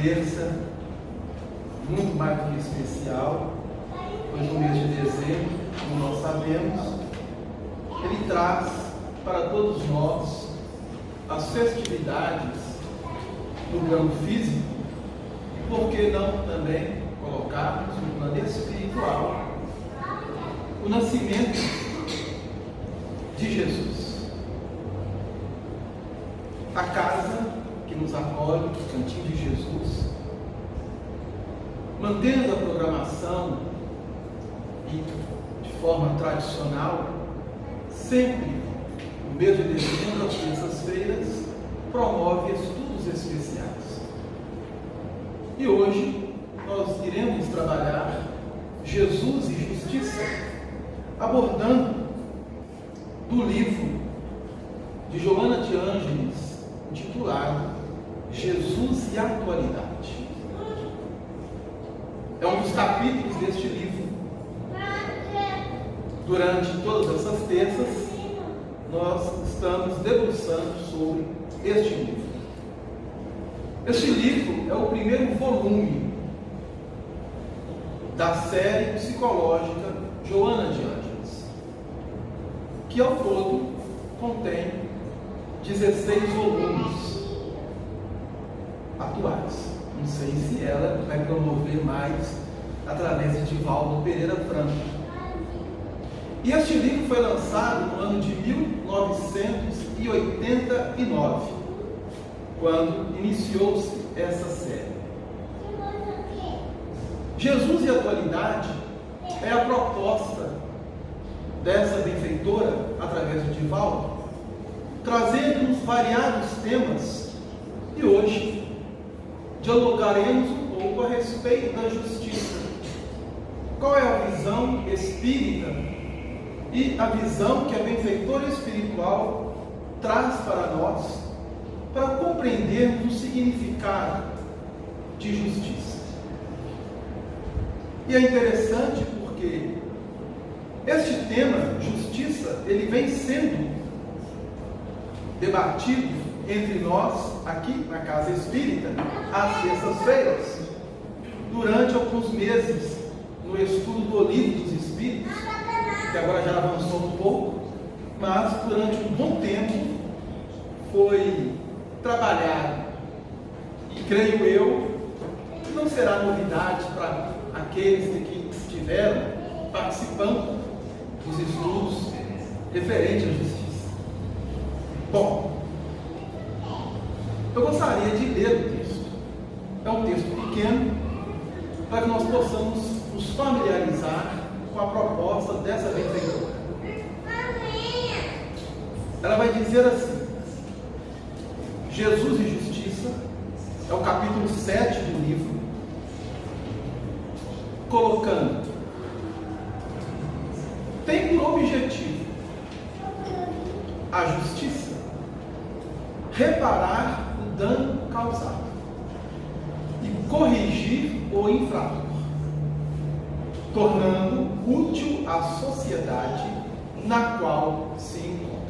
terça muito mais do que especial, pois no mês de dezembro, como nós sabemos, ele traz para todos nós as festividades no plano físico, e por que não também colocarmos no plano espiritual o nascimento de Jesus. A casa que nos acolhe, o Cantinho de Jesus, mantendo a programação e de forma tradicional, sempre no mês de dezembro, às terças-feiras, promove estudos especiais. E hoje nós iremos trabalhar Jesus e Justiça, abordando do livro de Joana de Ângeles, intitulado Jesus e a Atualidade. É um dos capítulos deste livro. Durante todas essas terças, nós estamos debruçando sobre este livro. Este livro é o primeiro volume da série psicológica Joana de Ângeles, que ao todo contém 16 volumes atuais. Não sei se ela vai promover mais através de Divaldo Pereira Franco. E este livro foi lançado no ano de 1989, quando iniciou-se essa série. Jesus e a Atualidade é a proposta dessa benfeitora, através do Divaldo, trazendo-nos variados temas, e hoje dialogaremos um pouco a respeito da justiça. Qual é a visão espírita e a visão que a benfeitora espiritual traz para nós, para compreendermos o significado de justiça? E é interessante porque este tema, justiça, ele vem sendo debatido entre nós, aqui na Casa Espírita, às terças-feiras, durante alguns meses, no estudo do Livro dos Espíritos, que agora já avançou um pouco, mas durante um bom tempo foi trabalhado, e creio eu, que não será novidade para aqueles que estiveram participando dos estudos referentes à justiça. Bom, eu gostaria de ler o texto. É um texto pequeno, para que nós possamos nos familiarizar com a proposta dessa benfeitora. Ela vai dizer assim: Jesus e Justiça, é o capítulo 7 do livro, colocando: tem por objetivo a justiça reparar o dano causado e corrigir o infrator, tornando útil a sociedade na qual se encontra.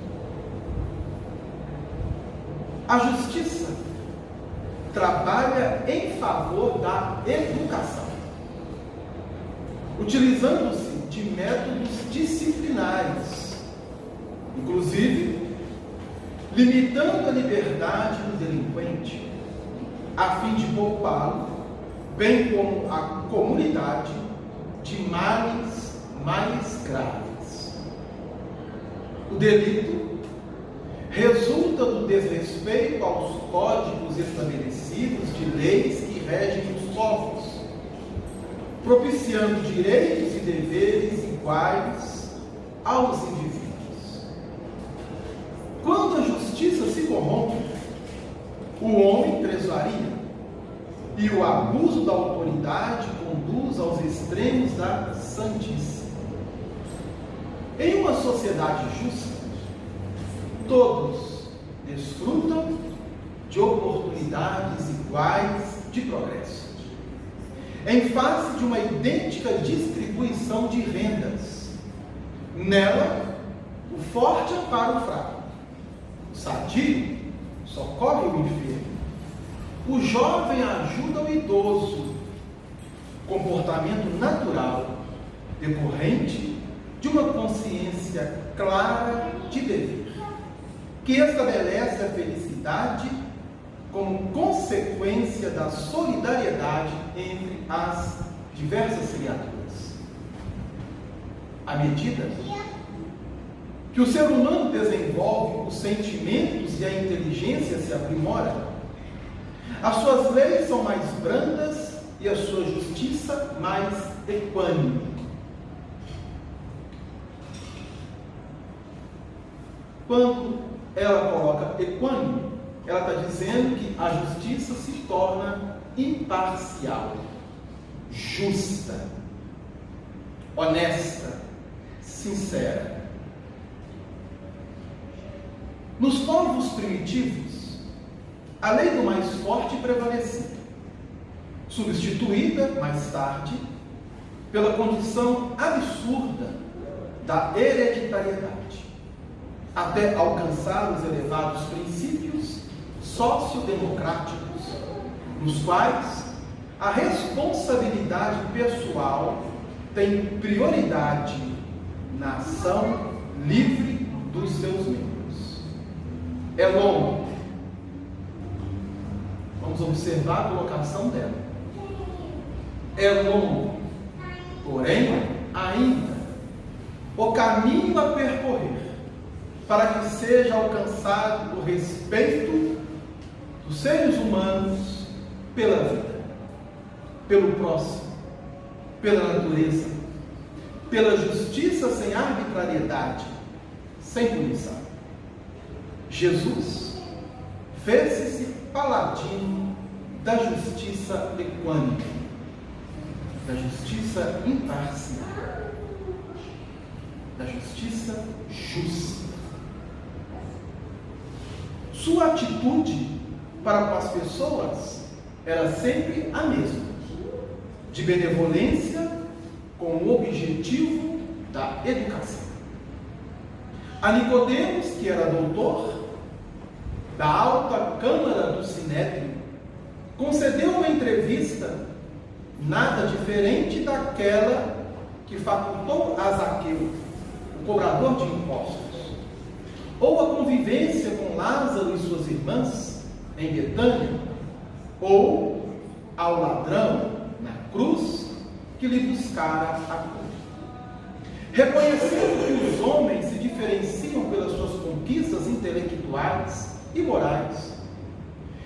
A justiça trabalha em favor da educação, utilizando-se de métodos disciplinares, inclusive limitando a liberdade do delinquente, a fim de poupá-lo, bem como a comunidade, de males mais graves. O delito resulta do desrespeito aos códigos estabelecidos de leis que regem os povos, propiciando direitos e deveres iguais aos indivíduos. Quando a justiça se corrompe, o homem tresvaria, e o abuso da autoridade conduz aos extremos da sandice. Em uma sociedade justa, todos desfrutam de oportunidades iguais de progresso, em face de uma idêntica distribuição de rendas. Nela, o forte ampara o fraco, o sadio socorre o enfermo, o jovem ajuda o idoso, comportamento natural, decorrente de uma consciência clara de dever, que estabelece a felicidade como consequência da solidariedade entre as diversas criaturas. À medida que o ser humano desenvolve os sentimentos e a inteligência se aprimora, as suas leis são mais brandas e a sua justiça mais equânime. Quando ela coloca equânime, ela está dizendo que a justiça se torna imparcial, justa, honesta, sincera. Nos povos primitivos, a lei do mais forte prevalecia, substituída mais tarde pela condição absurda da hereditariedade, até alcançar os elevados princípios sociodemocráticos, nos quais a responsabilidade pessoal tem prioridade na ação livre dos seus membros. É longo. Vamos observar a colocação dela. É longo, porém, ainda o caminho a percorrer para que seja alcançado o respeito dos seres humanos pela vida, pelo próximo, pela natureza, pela justiça sem arbitrariedade, sem punição. Jesus fez-se paladino da justiça equânime, da justiça imparcial, da justiça justa. Sua atitude para com as pessoas era sempre a mesma, de benevolência com o objetivo da educação. A Nicodemos, que era doutor da alta câmara do Sinédrio, concedeu uma entrevista nada diferente daquela que facultou a Zaqueu, o cobrador de impostos, ou a convivência com Lázaro e suas irmãs em Betânia, ou ao ladrão na cruz que lhe buscara a cura. Reconhecendo que os homens se diferenciam pelas suas conquistas intelectuais e morais,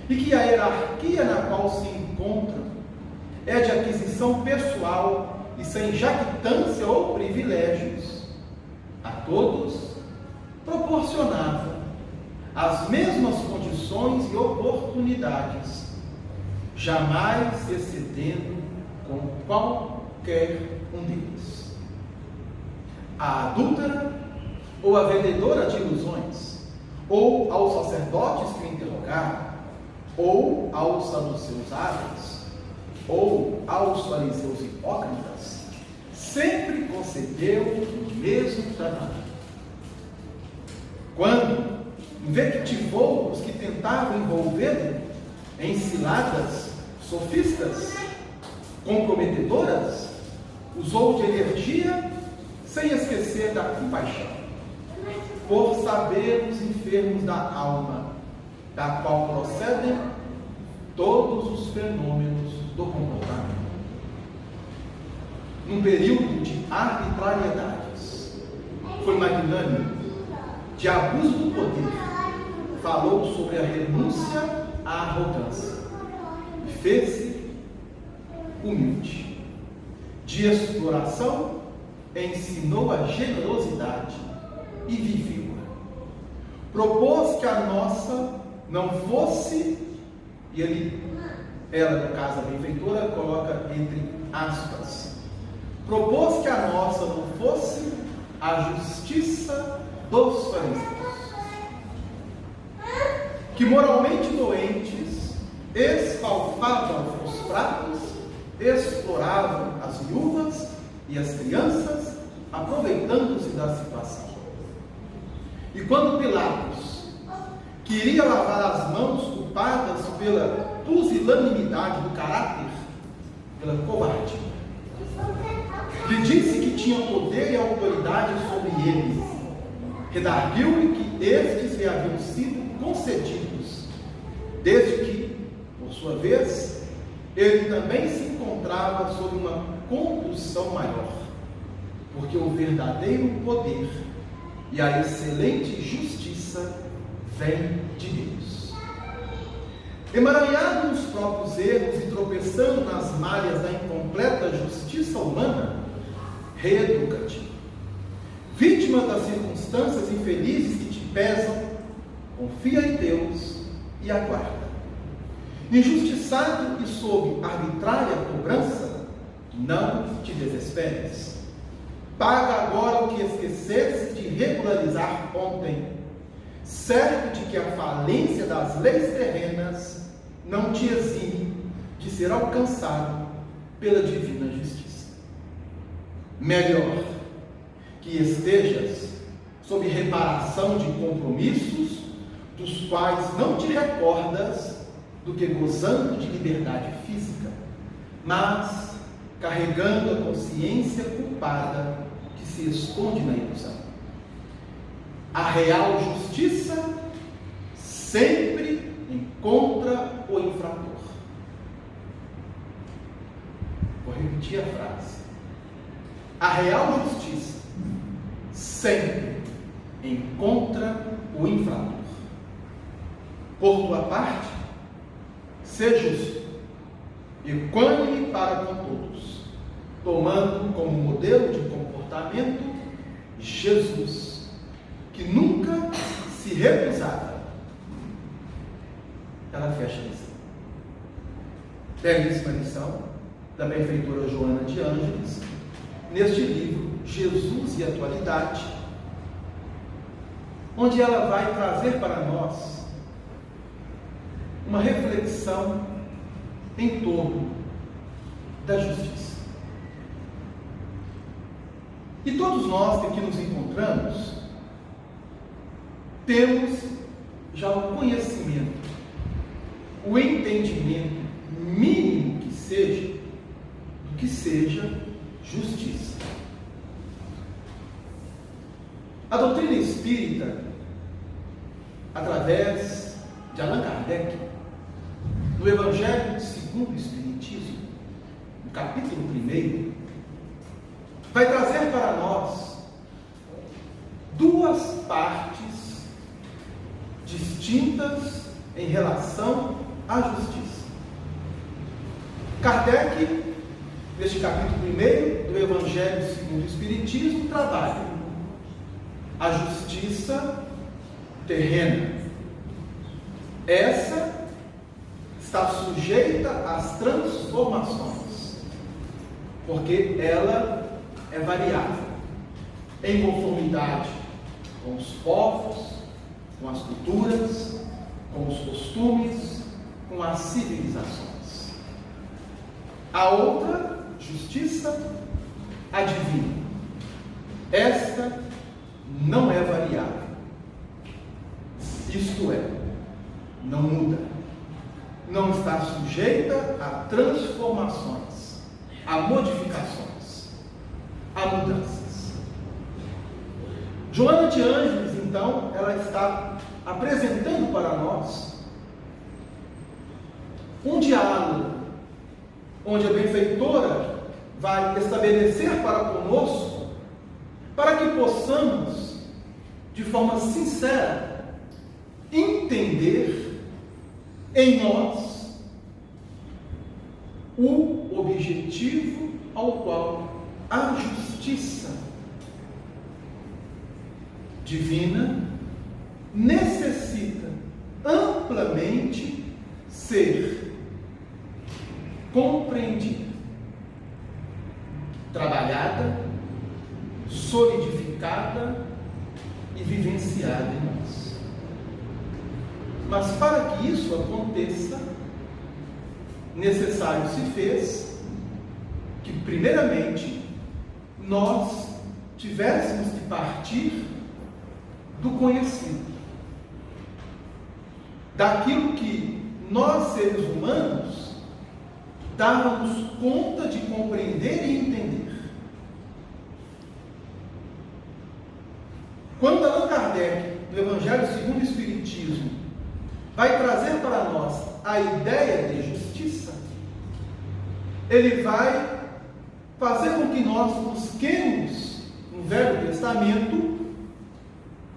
e que a hierarquia na qual se encontram é de aquisição pessoal e sem jactância ou privilégios, a todos proporcionava as mesmas condições e oportunidades, jamais excedendo com qualquer um deles. A adúltera ou a vendedora de ilusões, ou aos sacerdotes que o interrogaram, ou aos saduceus ágeis, ou aos fariseus hipócritas, sempre concedeu o mesmo tratamento. Quando invectivou os que tentavam envolvê-lo em ciladas sofistas, comprometedoras, usou de energia sem esquecer da compaixão, por saber os enfermos da alma, da qual procedem todos os fenômenos do comportamento. Num período de arbitrariedades, foi magnânimo, de abuso do poder, falou sobre a renúncia à arrogância e fez-se humilde. De exploração, ensinou a generosidade e viveu-a. Propôs que a nossa não fosse, e ela, no caso a benfeitora, coloca entre aspas, propôs que a nossa não fosse a justiça dos fariseus, que moralmente doentes esfalfavam os pratos, exploravam as viúvas e as crianças, aproveitando-se da situação. E quando Pilatos queria lavar as mãos culpadas pela pusilanimidade do caráter, pela covardia. Lhe disse que tinha poder e autoridade sobre eles. Redarguiu-lhe que estes lhe haviam sido concedidos, desde que, por sua vez, ele também se encontrava sob uma condução maior, porque o verdadeiro poder e a excelente justiça vem de Deus. Emaranhado nos próprios erros e tropeçando nas malhas da incompleta justiça humana, reeduca-te. Vítima das circunstâncias infelizes que te pesam, confia em Deus e aguarda. Injustiçado e sob arbitrária cobrança, não te desesperes. Paga agora o que esqueceste de regularizar ontem, certo de que a falência das leis terrenas não te exime de ser alcançado pela divina justiça. Melhor que estejas sob reparação de compromissos dos quais não te recordas, do que gozando de liberdade física, mas carregando a consciência culpada que se esconde na ilusão. A real justiça sempre encontra o infrator. Vou repetir a frase. A real justiça sempre encontra o infrator. Por tua parte, seja justo, equânime para com todos, tomando como modelo de comportamento Jesus, que nunca se recusava. Ela fecha a lição. Belíssima lição da benfeitora Joana de Ângeles, neste livro Jesus e Atualidade, onde ela vai trazer para nós uma reflexão em torno da justiça. E todos nós que aqui nos encontramos temos já o conhecimento, o entendimento mínimo que seja do que seja justiça. A doutrina espírita, através de Allan Kardec, no Evangelho segundo o Espiritismo, no capítulo 1, vai trazer para nós duas partes distintas em relação à justiça. Kardec, neste capítulo 1 do Evangelho segundo o Espiritismo, trabalha a justiça terrena. Essa está sujeita às transformações, porque ela é variável, em conformidade com os povos, com as culturas, com os costumes, com as civilizações. A outra, justiça, a divina. Esta não é variável. Isto é, não muda. Não está sujeita a transformações, a modificações, a mudanças. Joana de Ângeles, então, ela está apresentando para nós um diálogo, onde a benfeitora vai estabelecer para conosco, para que possamos, de forma sincera, entender em nós o objetivo ao qual a justiça divina necessita amplamente ser compreendida, trabalhada, solidificada e vivenciada em nós. Mas para que isso aconteça, necessário se fez que, primeiramente, nós tivéssemos que partir do conhecido, daquilo que nós, seres humanos, dávamos conta de compreender e entender. Quando Allan Kardec, no Evangelho segundo o Espiritismo, vai trazer para nós a ideia de justiça, ele vai fazer com que nós busquemos no Velho Testamento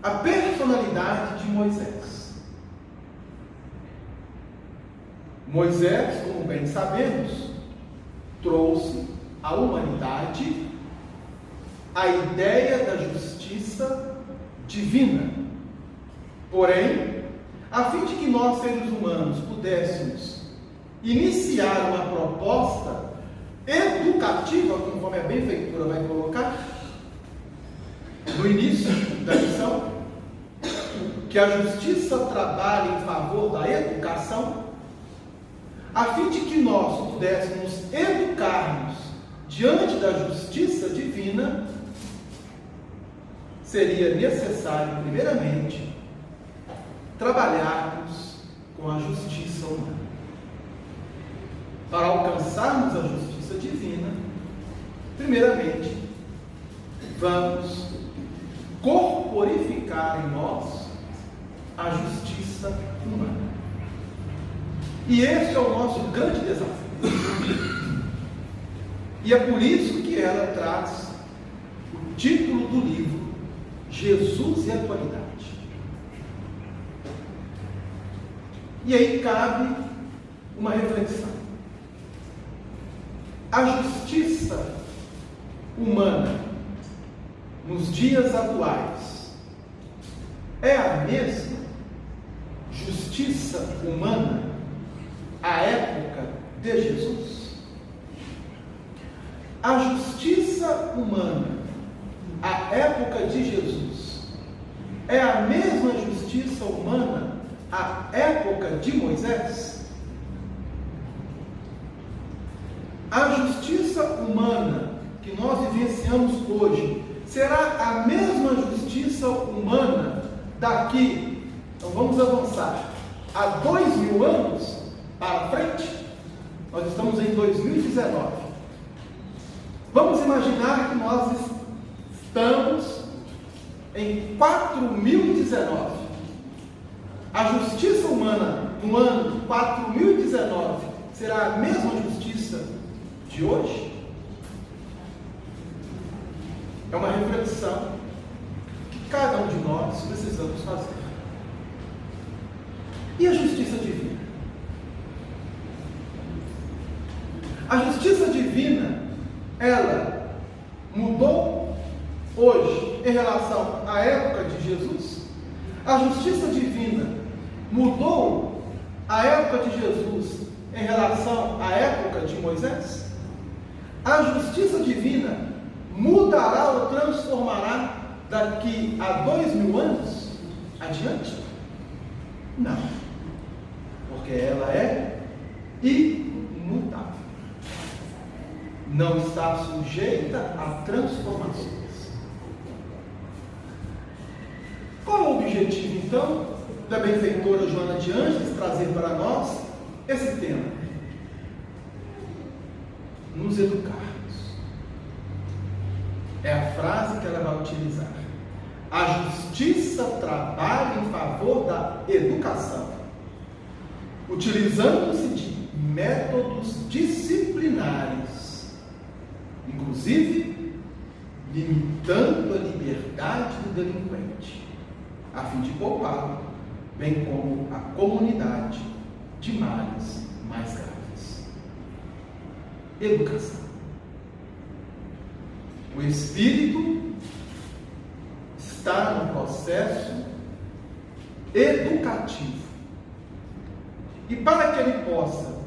a personalidade de Moisés. Moisés, como bem sabemos, trouxe à humanidade a ideia da justiça divina. Porém, a fim de que nós, seres humanos, pudéssemos iniciar uma proposta educativa, conforme a benfeitora vai colocar, no início da lição, que a justiça trabalhe em favor da educação, a fim de que nós pudéssemos educar-nos diante da justiça divina, seria necessário, primeiramente, trabalharmos com a justiça humana. Para alcançarmos a justiça divina, primeiramente, vamos corporificar em nós a justiça humana. E esse é o nosso grande desafio. E é por isso que ela traz o título do livro, Jesus e a Atualidade. E aí cabe uma reflexão. A justiça humana nos dias atuais é a mesma justiça humana à época de Jesus? A justiça humana à época de Jesus é a mesma justiça humana à época de Moisés? A justiça humana que nós vivenciamos hoje será a mesma justiça humana daqui, então vamos avançar, há 2000 anos para frente? Nós estamos em 2019. Vamos imaginar que nós estamos em 4019. A justiça humana no ano 4019 será a mesma justiça de hoje? É uma reflexão que cada um de nós precisamos fazer. E a justiça divina? A justiça divina, ela mudou hoje em relação à época de Jesus? A justiça divina mudou a época de Jesus em relação à época de Moisés? A justiça divina mudará ou transformará daqui a 2000 anos adiante? Não, porque ela é imutável, não está sujeita a transformações. Qual é o objetivo, então, da benfeitora Joana de Ângeles trazer para nós esse tema? Nos educarmos. É a frase que ela vai utilizar. A justiça trabalha em favor da educação, utilizando-se de métodos disciplinares, inclusive limitando a liberdade do delinquente, a fim de poupá-lo, bem como a comunidade, de males mais graves. Educação. O espírito está no processo educativo. E para que ele possa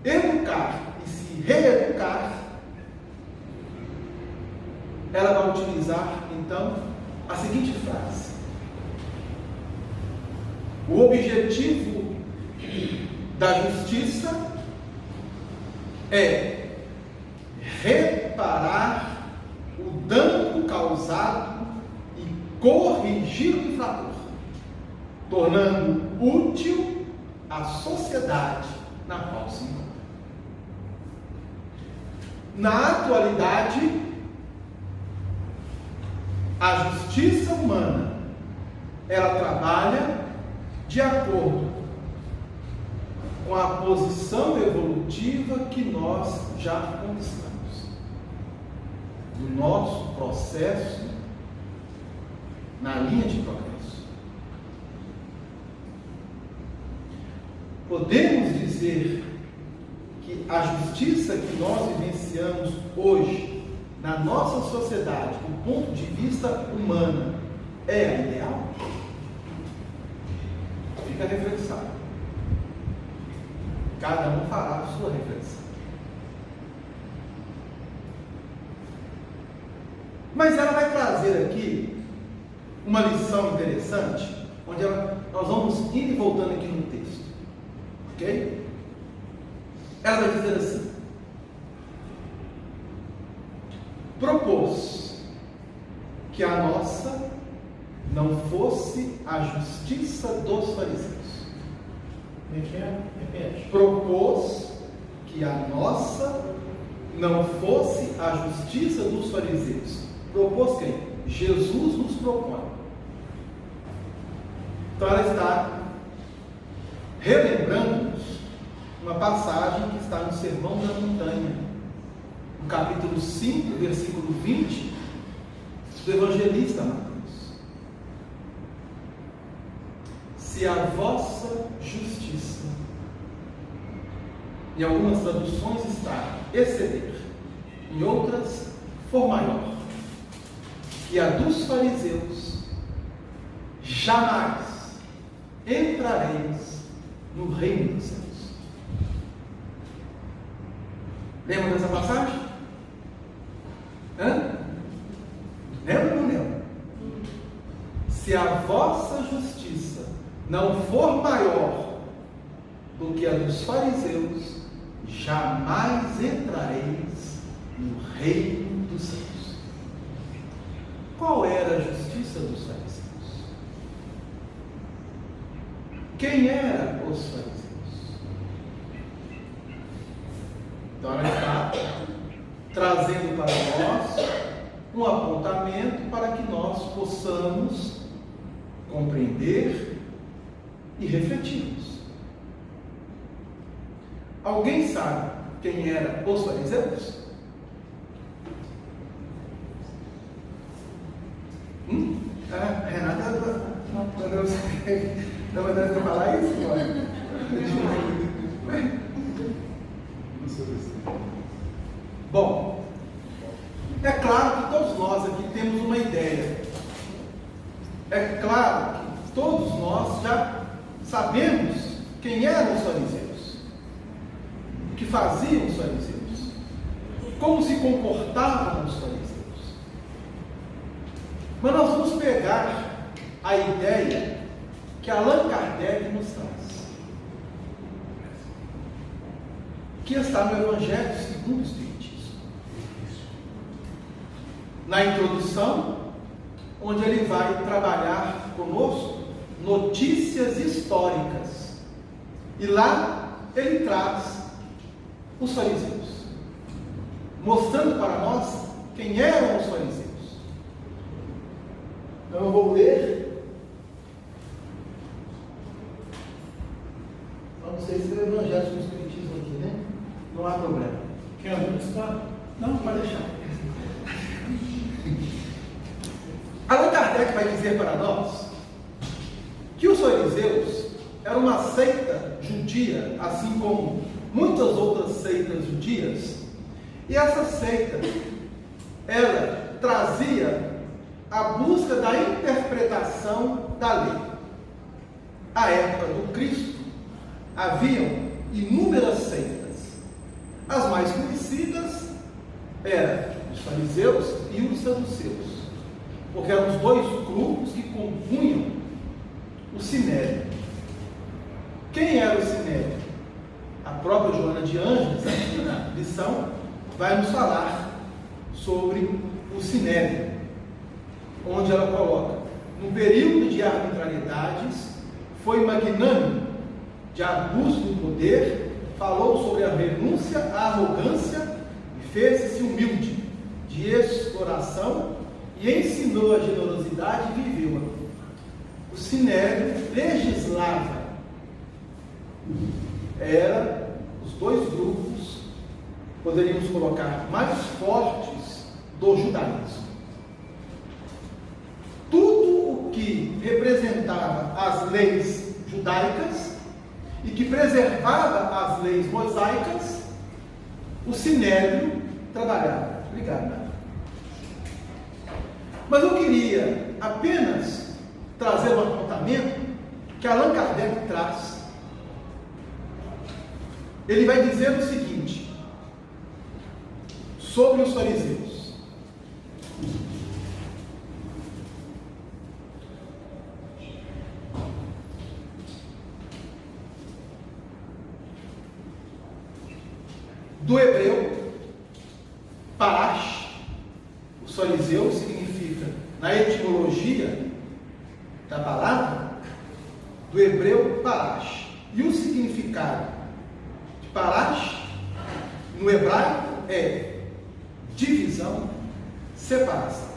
educar e se reeducar, ela vai utilizar, então, a seguinte frase: o objetivo da justiça é reparar o dano causado e corrigir o infrator, tornando útil a sociedade na qual se encontra. Na atualidade, a justiça humana, ela trabalha de acordo com a posição evolutiva que nós já conquistamos, do nosso processo na linha de progresso. Podemos dizer que a justiça que nós vivenciamos hoje na nossa sociedade, do ponto de vista humano, é a ideal? Fica a reflexão. Cada um fará a sua reflexão. Mas ela vai trazer aqui uma lição interessante, onde nós vamos indo e voltando aqui no texto. Ok? Ela vai dizer assim: propôs que a nossa não fosse a justiça dos fariseus. Repete. Propôs que a nossa não fosse a justiça dos fariseus. Propôs quem? Jesus nos propõe. Então ela está relembrando-nos uma passagem que está no Sermão da Montanha, no capítulo 5, versículo 20, do evangelista Mateus. Se a vossa justiça, em algumas traduções está exceder, em outras for maior que a dos fariseus, jamais entrareis no reino dos céus. Lembra dessa passagem? Lembra ou não lembra? Se a vossa justiça não for maior do que a dos fariseus, jamais entrareis no reino dos céus. Qual era a justiça dos fariseus? Quem eram os fariseus? Então ela está trazendo para nós um apontamento para que nós possamos compreender e refletirmos. Alguém sabe quem eram os fariseus? Renata não vai falar isso? Bom, é claro que todos nós aqui temos uma ideia. É claro que todos nós já sabemos quem eram os fariseus, o que faziam os fariseus, como se comportavam os fariseus. Mas nós vamos pegar a ideia que Allan Kardec nos traz, que está no Evangelho segundo o Espiritismo. Na introdução, onde ele vai trabalhar conosco notícias históricas. E lá ele traz os fariseus, mostrando para nós quem eram os fariseus. Então eu vou ler. Não sei se é o Evangelho do Espiritismo aqui, né? Não há problema. Quer está? Não, pode deixar. Allan Kardec vai dizer para nós que os fariseus eram uma seita judia, assim como muitas outras seitas judias, e essa seita, ela trazia a busca da interpretação da lei. À época do Cristo, haviam inúmeras seitas. As mais conhecidas eram os fariseus e os saduceus, porque eram os dois grupos que compunham o Sinédrio. Quem era o Sinédrio? A própria Joana de Ângeles, aqui na lição, vai nos falar sobre o Sinédrio, onde ela coloca: no período de arbitrariedades, foi magnânimo de abuso do poder, falou sobre a renúncia à arrogância e fez-se humilde, de exploração, e ensinou a generosidade e viveu-a. O Sinédrio legislava. Era os dois grupos, poderíamos colocar, mais fortes do judaísmo. Tudo o que representava as leis judaicas e que preservava as leis mosaicas, o Sinédrio trabalhava. Obrigado, Nath. Mas eu queria apenas trazer um apontamento que Allan Kardec traz. Ele vai dizer o seguinte sobre os fariseus: do hebreu, parash, os fariseus significa, na etimologia da palavra, do hebreu parash, e o significado de parash no hebraico é divisão, separação.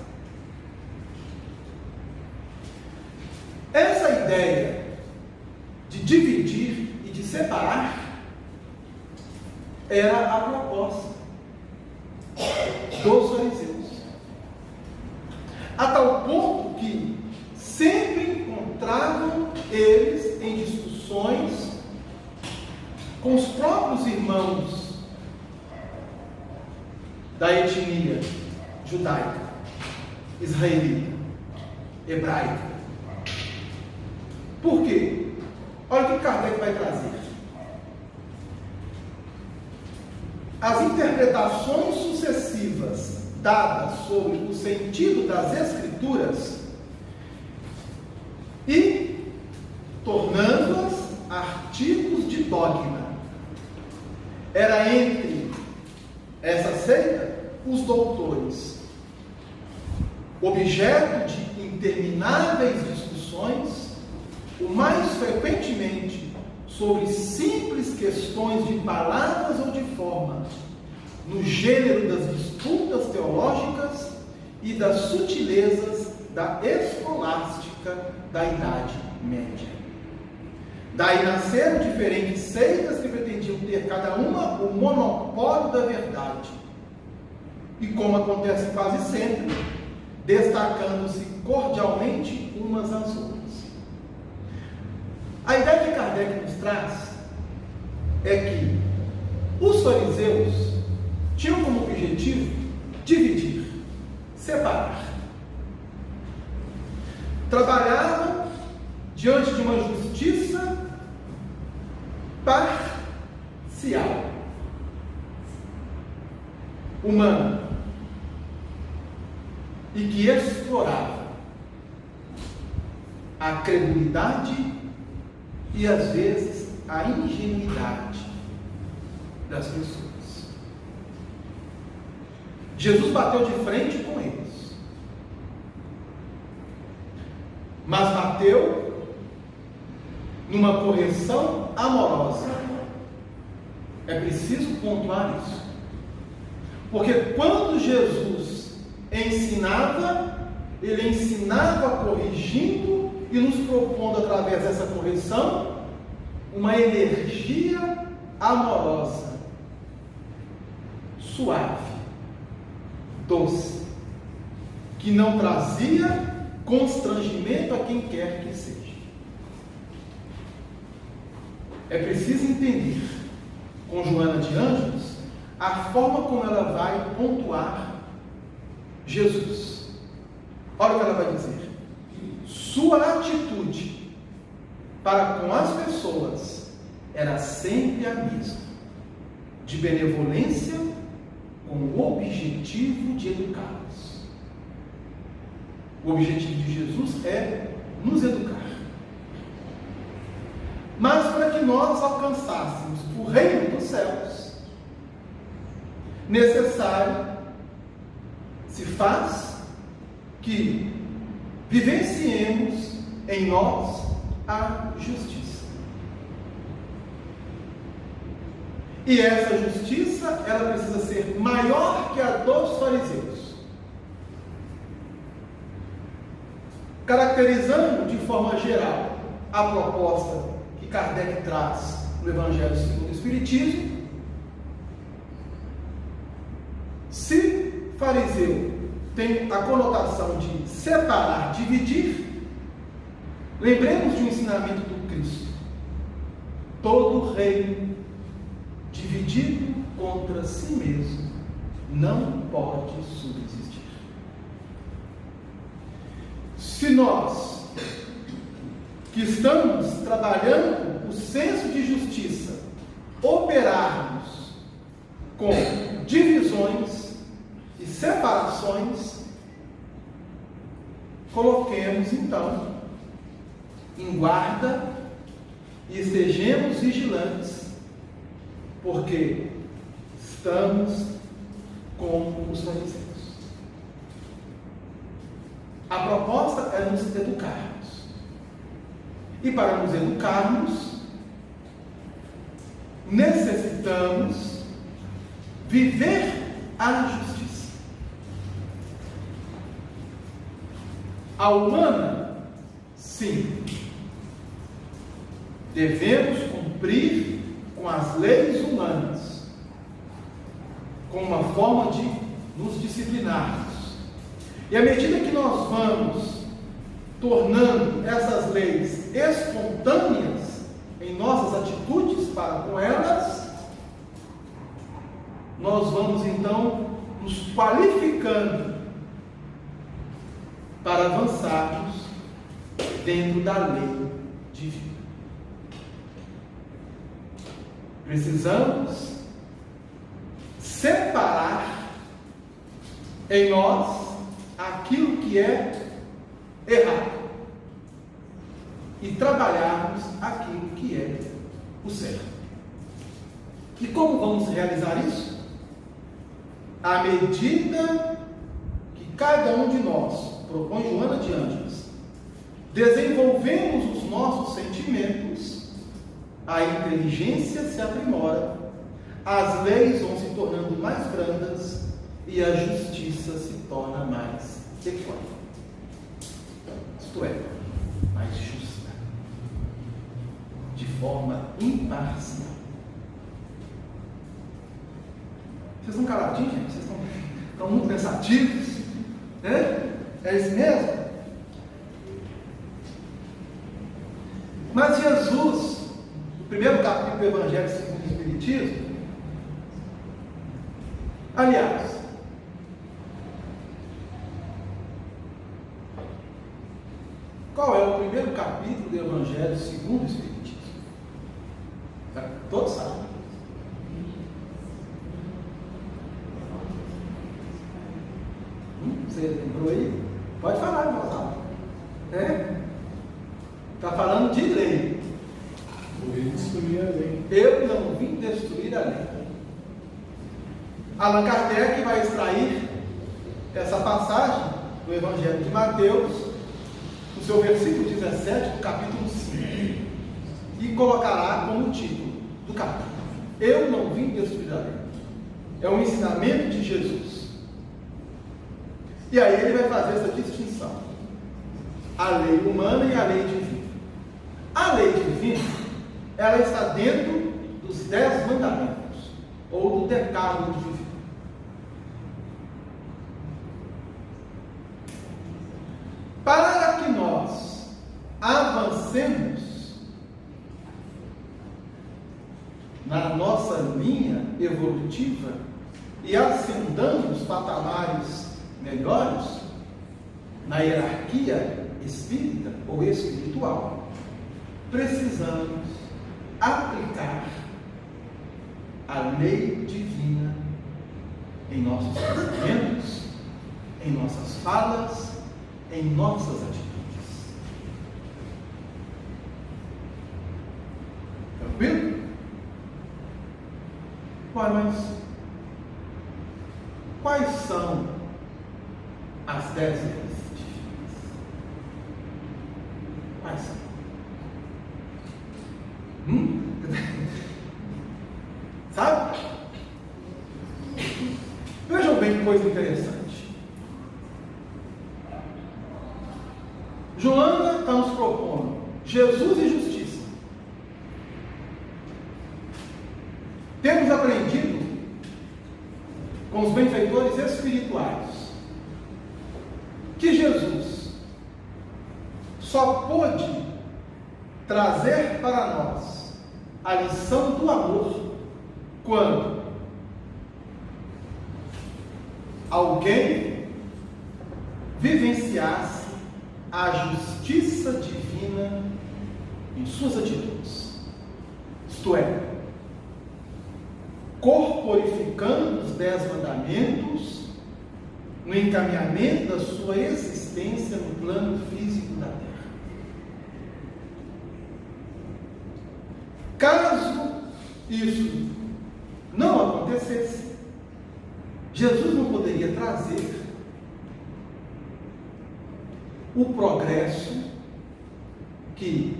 Essa ideia de dividir e de separar era a proposta dos fariseus, a tal ponto que sempre encontravam eles em discussões com os próprios irmãos da etnia judaica, israelita, hebraica. Por quê? Olha o que Kardec vai trazer. As interpretações sucessivas dadas sobre o sentido das Escrituras e tornando-as artigos de dogma. Era entre essa seita os doutores, objeto de intermináveis discussões, o mais frequentemente sobre simples questões de palavras ou de forma, no gênero das disputas teológicas e das sutilezas da escolástica da Idade Média. Daí nasceram diferentes seitas que pretendiam ter cada uma o monopólio da verdade. E como acontece quase sempre, destacando-se cordialmente umas às outras. A ideia que Kardec nos traz é que os fariseus tinham como objetivo dividir, separar. Trabalhavam diante de uma justiça parcial, humana, e que explorava a credulidade e às vezes a ingenuidade das pessoas. Jesus bateu de frente com eles, mas bateu numa correção amorosa. É preciso pontuar isso, porque quando Jesus ensinava, ele ensinava corrigindo e nos propondo, através dessa correção, uma energia amorosa, suave, doce, que não trazia constrangimento a quem quer que seja. É preciso entender, com Joana de Ângeles, a forma como ela vai pontuar Jesus. Olha o que ela vai dizer. Sua atitude para com as pessoas era sempre a mesma, de benevolência, com o objetivo de educá-los. O objetivo de Jesus é nos educar. Mas para que nós alcançássemos o reino dos céus, necessário se faz que vivenciemos em nós a justiça. E essa justiça, ela precisa ser maior que a dos fariseus. Caracterizando de forma geral a proposta que Kardec traz no Evangelho segundo o Espiritismo, se fariseu tem a conotação de separar, dividir, lembremos de um ensinamento do Cristo: todo reino dividido contra si mesmo não pode subsistir. Se nós, que estamos trabalhando o senso de justiça, operarmos com divisões e separações, coloquemos então em guarda e estejamos vigilantes, porque estamos como os fariseus. A proposta é nos educarmos. E para nos educarmos, necessitamos viver a justiça. A humana, sim. Devemos cumprir com as leis humanas, com uma forma de nos disciplinarmos. E à medida que nós vamos tornando essas leis espontâneas em nossas atitudes para com elas, nós vamos então nos qualificando para avançarmos dentro da lei divina. Precisamos separar em nós aquilo que é errado e trabalharmos aquilo que é o certo. E como vamos realizar isso? À medida que cada um de nós, propõe Joana de Ângeles, desenvolvemos os nossos sentimentos, a inteligência se aprimora, as leis vão se tornando mais brandas e a justiça se torna mais equânime. Isto é, mais justa, de forma imparcial. Vocês estão caladinhos, gente? Vocês estão muito pensativos? É isso mesmo? Mas Jesus, no primeiro capítulo do Evangelho segundo o Espiritismo, aliás, qual é o primeiro capítulo do Evangelho segundo o Espiritismo? Todos sabem. Você lembrou aí? Pode falar, irmão. Está falando de lei. Eu vim destruir a lei. Eu não vim destruir a lei. Allan Kardec vai extrair essa passagem do Evangelho de Mateus, no seu versículo 17, do capítulo 5, e colocará como título do capítulo: Eu não vim destruir a lei. É um ensinamento de Jesus. E aí ele vai fazer essa distinção: a lei humana e a lei divina. A lei divina, ela está dentro dos 10 mandamentos, ou do decálogo divino. Para que nós avancemos na nossa linha evolutiva e ascendamos patamares melhores na hierarquia espírita ou espiritual, precisamos aplicar a lei divina em nossos pensamentos, em nossas falas, em nossas atitudes. Tranquilo? Mas quais são as 10 leis divinas? Quais são? Sabe? também que coisa interessante. Joana está nos propondo Jesus e justiça. Temos aprendido com os benfeitores espirituais que Jesus só pôde trazer para nós a lição do amor quando alguém vivenciasse a justiça divina em suas atitudes, isto é, corporificando os 10 mandamentos no encaminhamento da sua existência no plano físico da terra. Caso isso não acontecesse, Jesus não poderia trazer o progresso que,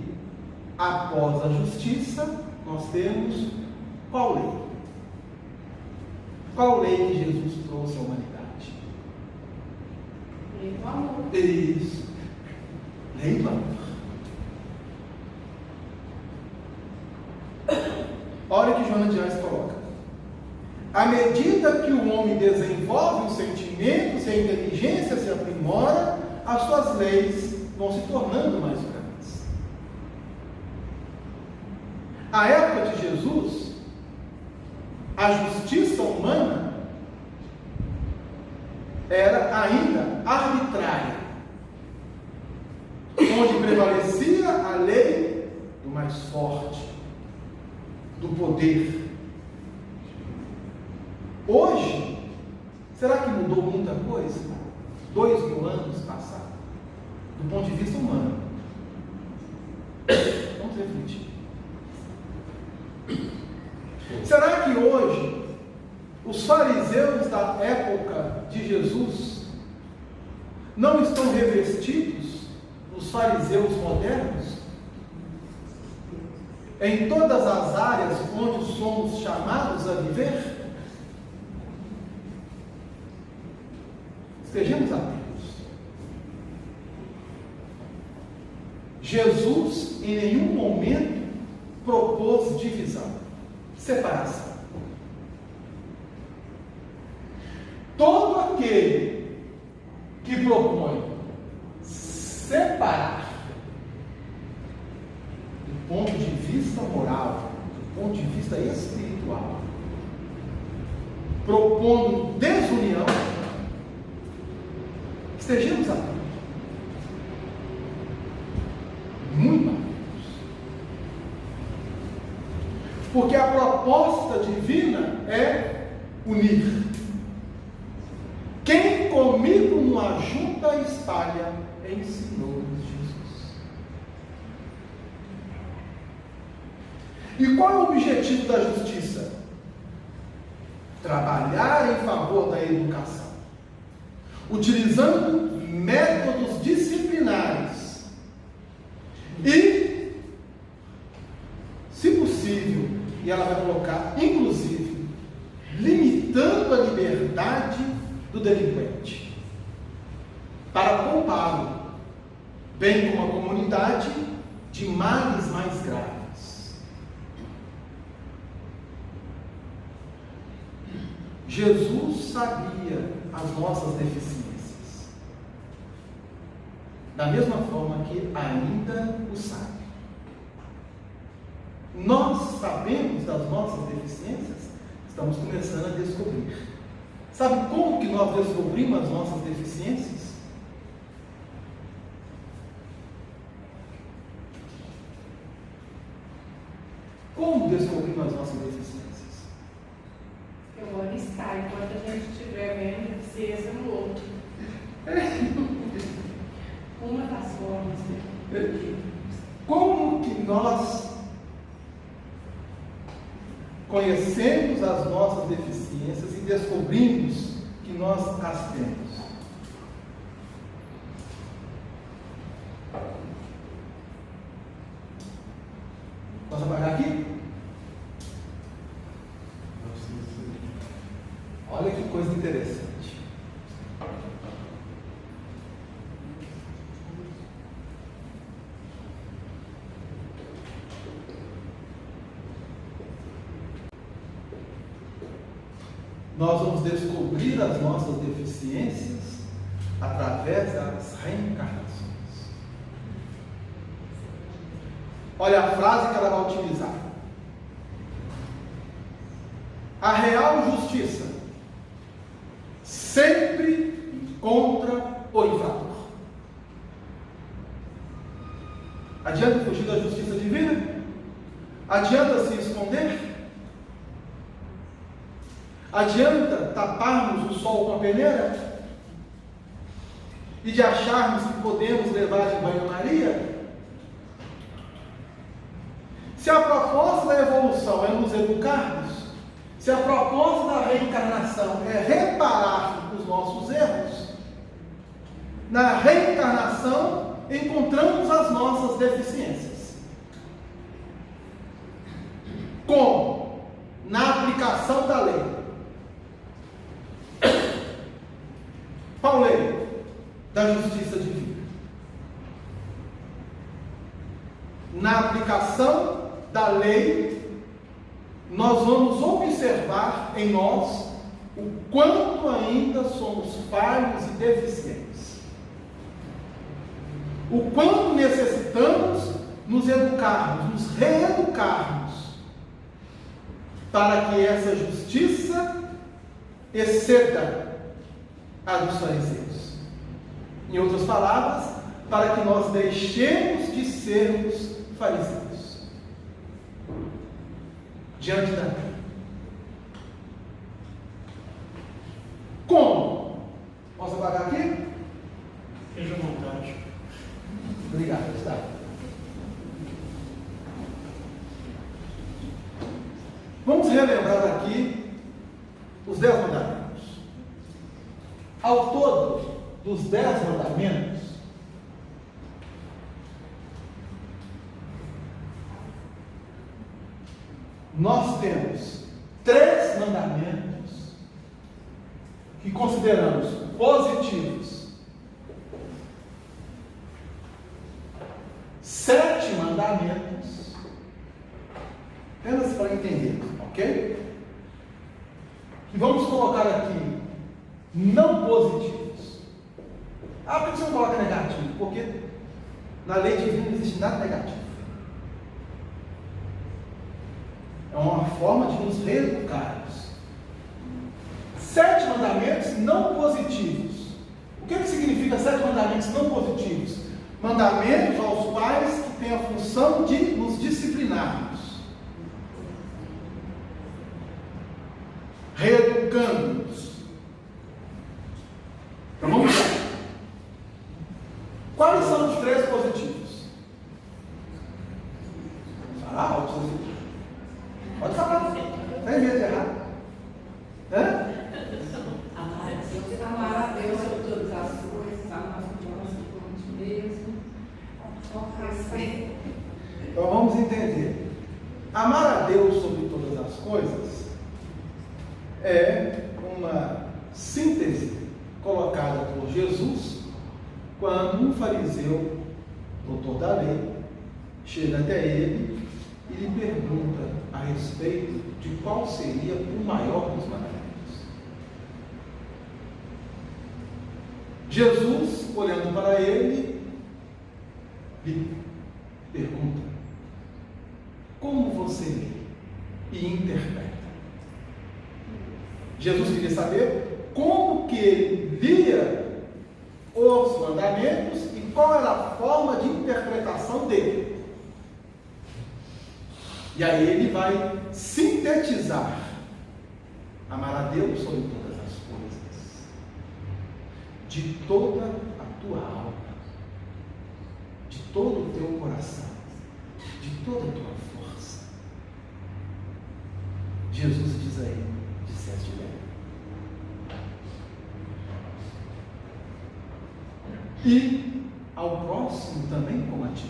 após a justiça, nós temos qual lei? Qual lei que Jesus trouxe à humanidade? Lei do amor. Isso. Lei do amor. Olha o que Joana de Anjos coloca. À medida que o homem desenvolve os sentimentos e a inteligência se aprimora, as suas leis vão se tornando mais grandes. À época de Jesus, a justiça humana era ainda arbitrária, onde prevalecia a lei do mais forte, do poder. Hoje, será que mudou muita coisa? 2000 anos passados, do ponto de vista humano. Vamos refletir. Será que hoje os fariseus da época de Jesus não estão revestidos dos fariseus modernos? Em todas as áreas onde somos chamados a viver? Estejamos atentos. Jesus em nenhum momento propôs divisão, separação. Todo aquele que propõe separar do ponto de vista moral, do ponto de vista espiritual, propondo desunião, estejamos atentos. Muito atentos. Porque a proposta divina é unir. Quem comigo não ajunta, espalha, ensinou Jesus. E qual é o objetivo da justiça? Trabalhar em favor da educação, utilizando métodos disciplinares e, se possível, e ela vai colocar, inclusive, limitando a liberdade do delinquente, para poupá-lo, bem como a comunidade, de males mais graves. Jesus sabia as nossas deficiências, da mesma forma que ainda o sabe. Nós sabemos das nossas deficiências, estamos começando a descobrir. Sabe como que nós descobrimos as nossas deficiências? Como descobrimos as nossas deficiências? Eu olho e sai enquanto a gente estiver vendo deficiência no outro. Uma das formas, né? Como que nós conhecemos as nossas deficiências e descobrimos que nós as temos? Posso apagar aqui? Olha que coisa interessante. nós vamos descobrir as nossas deficiências através das reencarnações. Olha a frase que ela vai utilizar: a real justiça sempre encontra o infrator. Adianta fugir da justiça divina? Adianta se esconder? Adianta taparmos o sol com a peneira? E de acharmos que podemos levar de banho-maria? Se a proposta da evolução é nos educarmos, se a proposta da reencarnação é reparar os nossos erros, na reencarnação encontramos as nossas deficiências. Como? Na aplicação da lei. Qual lei? Da justiça divina. Na aplicação da lei, nós vamos observar em nós o quanto ainda somos falhos e deficientes. O quanto necessitamos nos educarmos, nos reeducarmos, para que essa justiça exceda a dos fariseus. Em outras palavras, para que nós deixemos de sermos fariseus diante da lei. Como? Posso apagar aqui? Seja à vontade. Obrigado, Gustavo. Vamos relembrar aqui os 10 mandamentos. Ao todo, dos 10 mandamentos, nós temos 3 mandamentos que consideramos positivos, 7 mandamentos, apenas para entender, ok? Que vamos colocar aqui não positivos. Ah, por que você não coloca negativo? Porque na lei divina não existe nada negativo. É uma forma de nos reeducarmos. 7 mandamentos não positivos. O que significa 7 mandamentos não positivos? Mandamentos aos quais que têm a função de nos disciplinarmos, reeducando-nos. Então vamos lá. Quais são os 3 positivos? Falar alto, pode falar, tem medo de errar. Amar a Deus sobre todas as coisas, amar o próximo como a ti mesmo. Então vamos entender. Amar a Deus sobre todas as coisas é uma síntese colocada por Jesus quando um fariseu, doutor da lei, chega até ele e lhe pergunta a respeito de qual seria o maior dos mandamentos. Jesus, olhando para ele, lhe pergunta: como você lê e interpreta? Jesus queria saber como que ele lia os mandamentos e qual era a forma de interpretação dele. E aí ele vai sintetizar: amar a Deus sobre todas as coisas, de toda a tua alma, de todo o teu coração, de toda a tua força. Jesus diz a ele: disseste bem. E ao próximo também como a ti.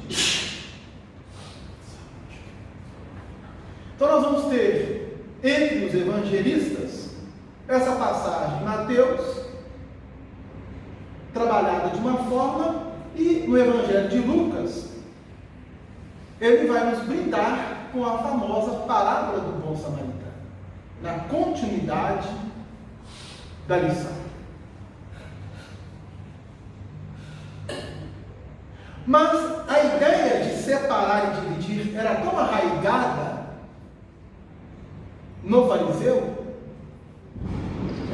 Então nós vamos ter entre os evangelistas essa passagem, Mateus, trabalhada de uma forma, e no Evangelho de Lucas, ele vai nos brindar com a famosa parábola do bom samaritano, na continuidade da lição. Mas a ideia de separar e dividir era tão arraigada no fariseu.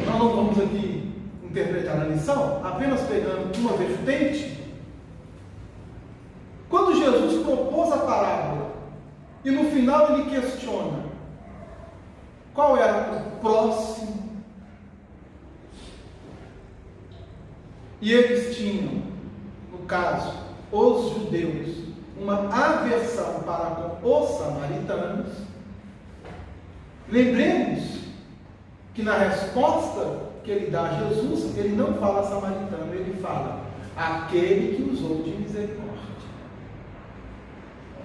Nós não vamos aqui interpretar a lição, apenas pegando uma vertente. Quando Jesus propôs a parábola, e no final ele questiona qual era o próximo, e eles tinham, no caso, os judeus, uma aversão para com os samaritanos, lembremos que na resposta que ele dá a Jesus, ele não fala samaritano, ele fala aquele que usou de misericórdia.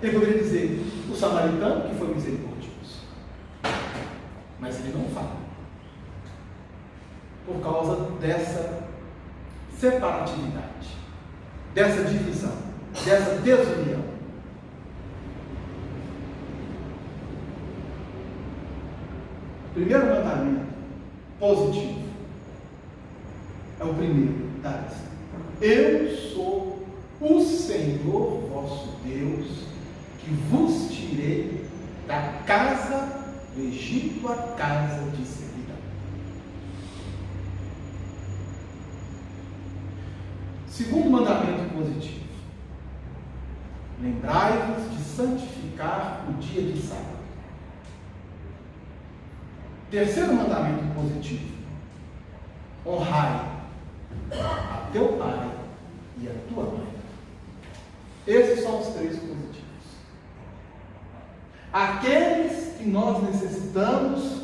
Ele poderia dizer o samaritano que foi misericordioso, mas ele não fala, por causa dessa separatividade, dessa divisão, dessa desunião. Primeiro mandamento positivo é o primeiro da lista. Eu sou o Senhor vosso Deus, que vos tirei da casa do Egito à casa de servidão. Segundo mandamento positivo: lembrai-vos de santificar o dia de sábado. Terceiro mandamento positivo: honrai a teu pai e a tua mãe. Esses são os três positivos. Aqueles que nós necessitamos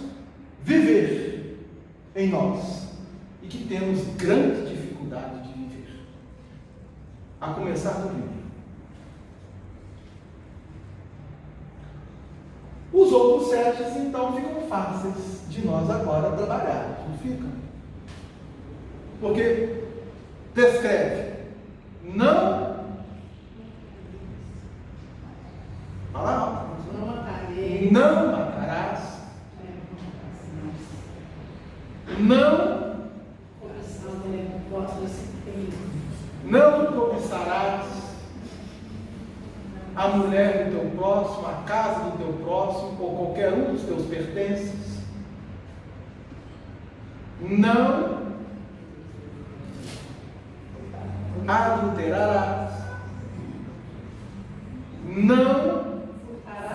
viver em nós e que temos grande dificuldade de viver. A começar do primeiro. Os outros 7, então, ficam fáceis de nós agora trabalhar, não ficam? Porque descreve: não. Fala alto. Não matarás. Não cobiçarás a mulher do teu próximo, a casa do teu próximo, ou qualquer um dos teus pertences. Não adulterarás. Não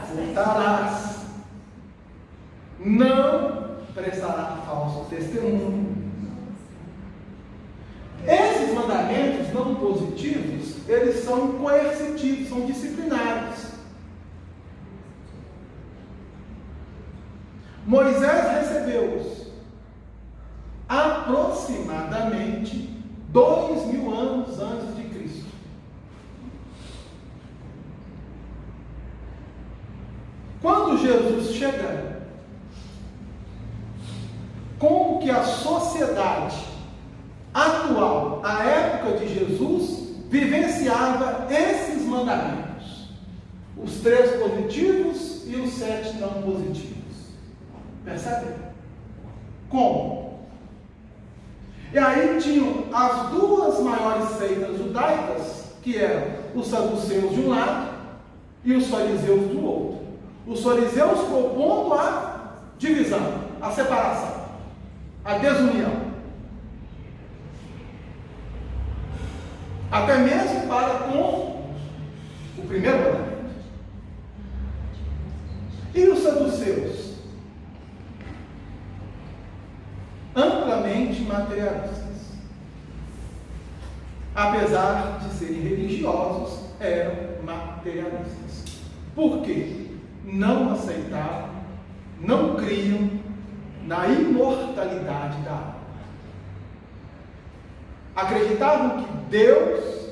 furtarás. Não prestará falso testemunho. Esses mandamentos não positivos, eles são coercitivos, são disciplinares. Moisés recebeu-os aproximadamente 2000 anos antes de Cristo. Quando Jesus chega, como que a sociedade atual, a época de Jesus, vivenciava esses mandamentos? Os 3 positivos e os 7 não positivos. Percebe? Como? E aí tinham as 2 maiores seitas judaicas, que eram os saduceus de um lado e os fariseus do outro. Os fariseus propondo a divisão, a separação, a desunião. Até mesmo para com o primeiro mandamento. E os saduceus? Amplamente materialistas. Apesar de serem religiosos, eram materialistas. Por quê? Não aceitavam, não criam na imortalidade da alma. Acreditavam que Deus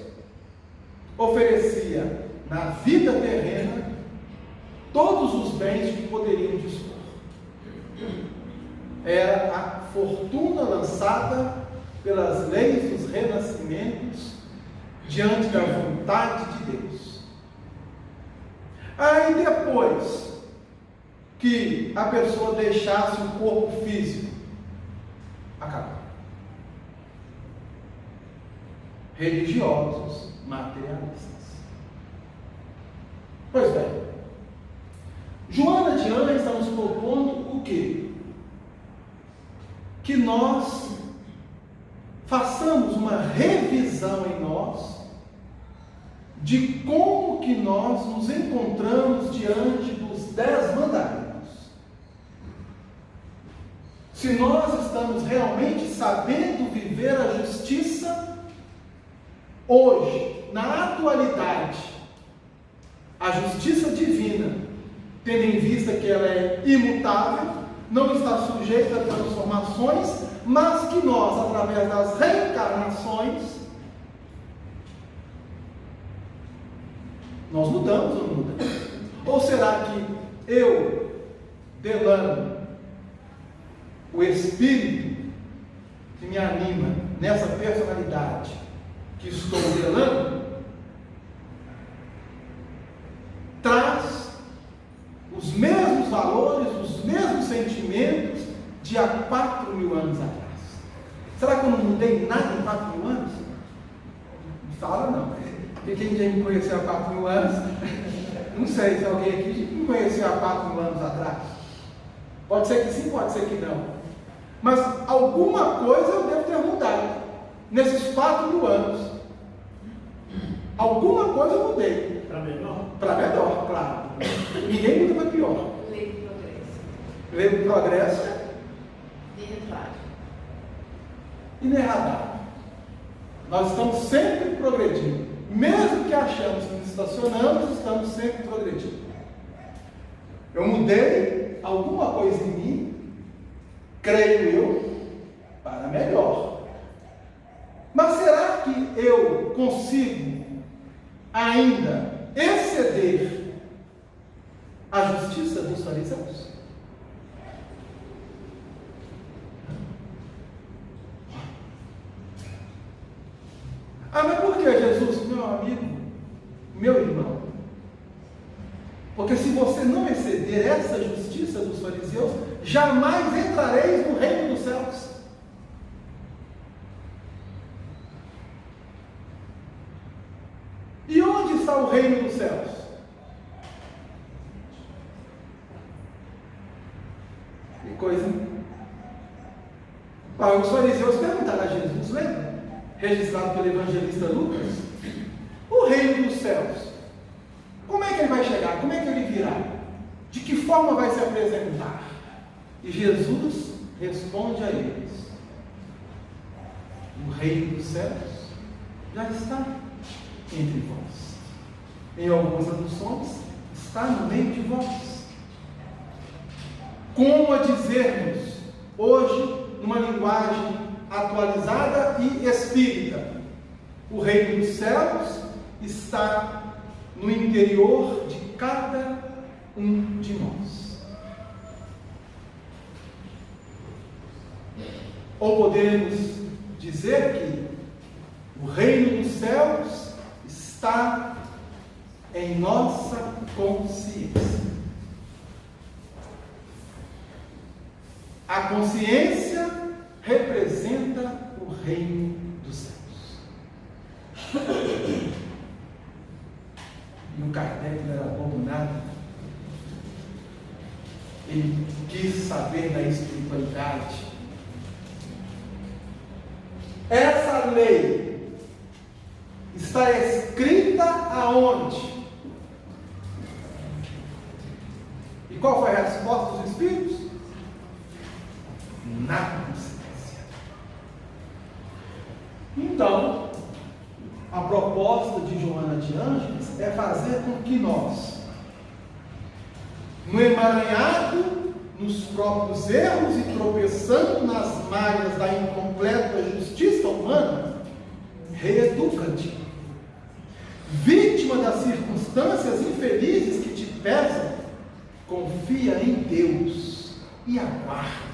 oferecia na vida terrena todos os bens que poderiam dispor. Era a fortuna lançada pelas leis dos renascimentos diante da vontade de Deus. Aí depois que a pessoa deixasse o corpo físico, acabou. religiosos, materialistas. Pois bem, Joana de Ângeles está nos propondo o quê? Que nós façamos uma revisão em nós de como que nós nos encontramos diante dos 10 mandamentos. Se nós estamos realmente sabendo viver a justiça hoje, na atualidade, a justiça divina, tendo em vista que ela é imutável, não está sujeita a transformações, mas que nós, através das reencarnações, nós mudamos ou não mudamos? Ou será que eu, Delano, o espírito que me anima nessa personalidade que estou Delano, traz os mesmos valores, os mesmos sentimentos de há 4.000 anos atrás? Será que eu não mudei nada em 4.000 anos? Não fala não. Porque quem já me conheceu há 4.000 anos, não sei se alguém aqui me conheceu há 4.000 anos atrás. Pode ser que sim, pode ser que não. Mas alguma coisa eu devo ter mudado nesses 4.000 anos. Alguma coisa eu mudei. Para melhor? Para melhor, claro. Ninguém muda para pior. Lei do progresso. Lei do progresso. Inerradável. Nós estamos sempre progredindo. Mesmo que achamos que nos estacionamos, estamos sempre progredindo. Eu mudei alguma coisa em mim, creio eu, para melhor. Mas será que eu consigo ainda exceder a justiça dos fariseus? Ah, mas por que, Jesus, meu amigo, meu irmão? Porque se você não exceder essa justiça dos fariseus, jamais entrareis no reino dos céus. E onde está o reino dos céus? Que coisa. Os fariseus perguntaram a Jesus, lembra? Registrado pelo evangelista Lucas, o reino dos céus, como é que ele vai chegar? Como é que ele virá? De que forma vai se apresentar? E Jesus responde a eles: o reino dos céus já está entre vós. Em algumas traduções, está no meio de vós. Como a dizermos hoje, numa linguagem atualizada e espírita, o reino dos céus está no interior de cada um de nós. Ou podemos dizer que o reino dos céus está em nossa consciência. A consciência representa o reino dos céus. E o Kardec não era bobo nada. Ele quis saber da espiritualidade. Essa lei está escrita aonde? E qual foi a resposta dos espíritos? Na consciência. Então, a proposta de Joana de Ângeles é fazer com que nós, no emaranhado, nos próprios erros e tropeçando nas malhas da incompleta justiça humana, reeduca-te. Vítima das circunstâncias infelizes que te pesam, confia em Deus e aguarda.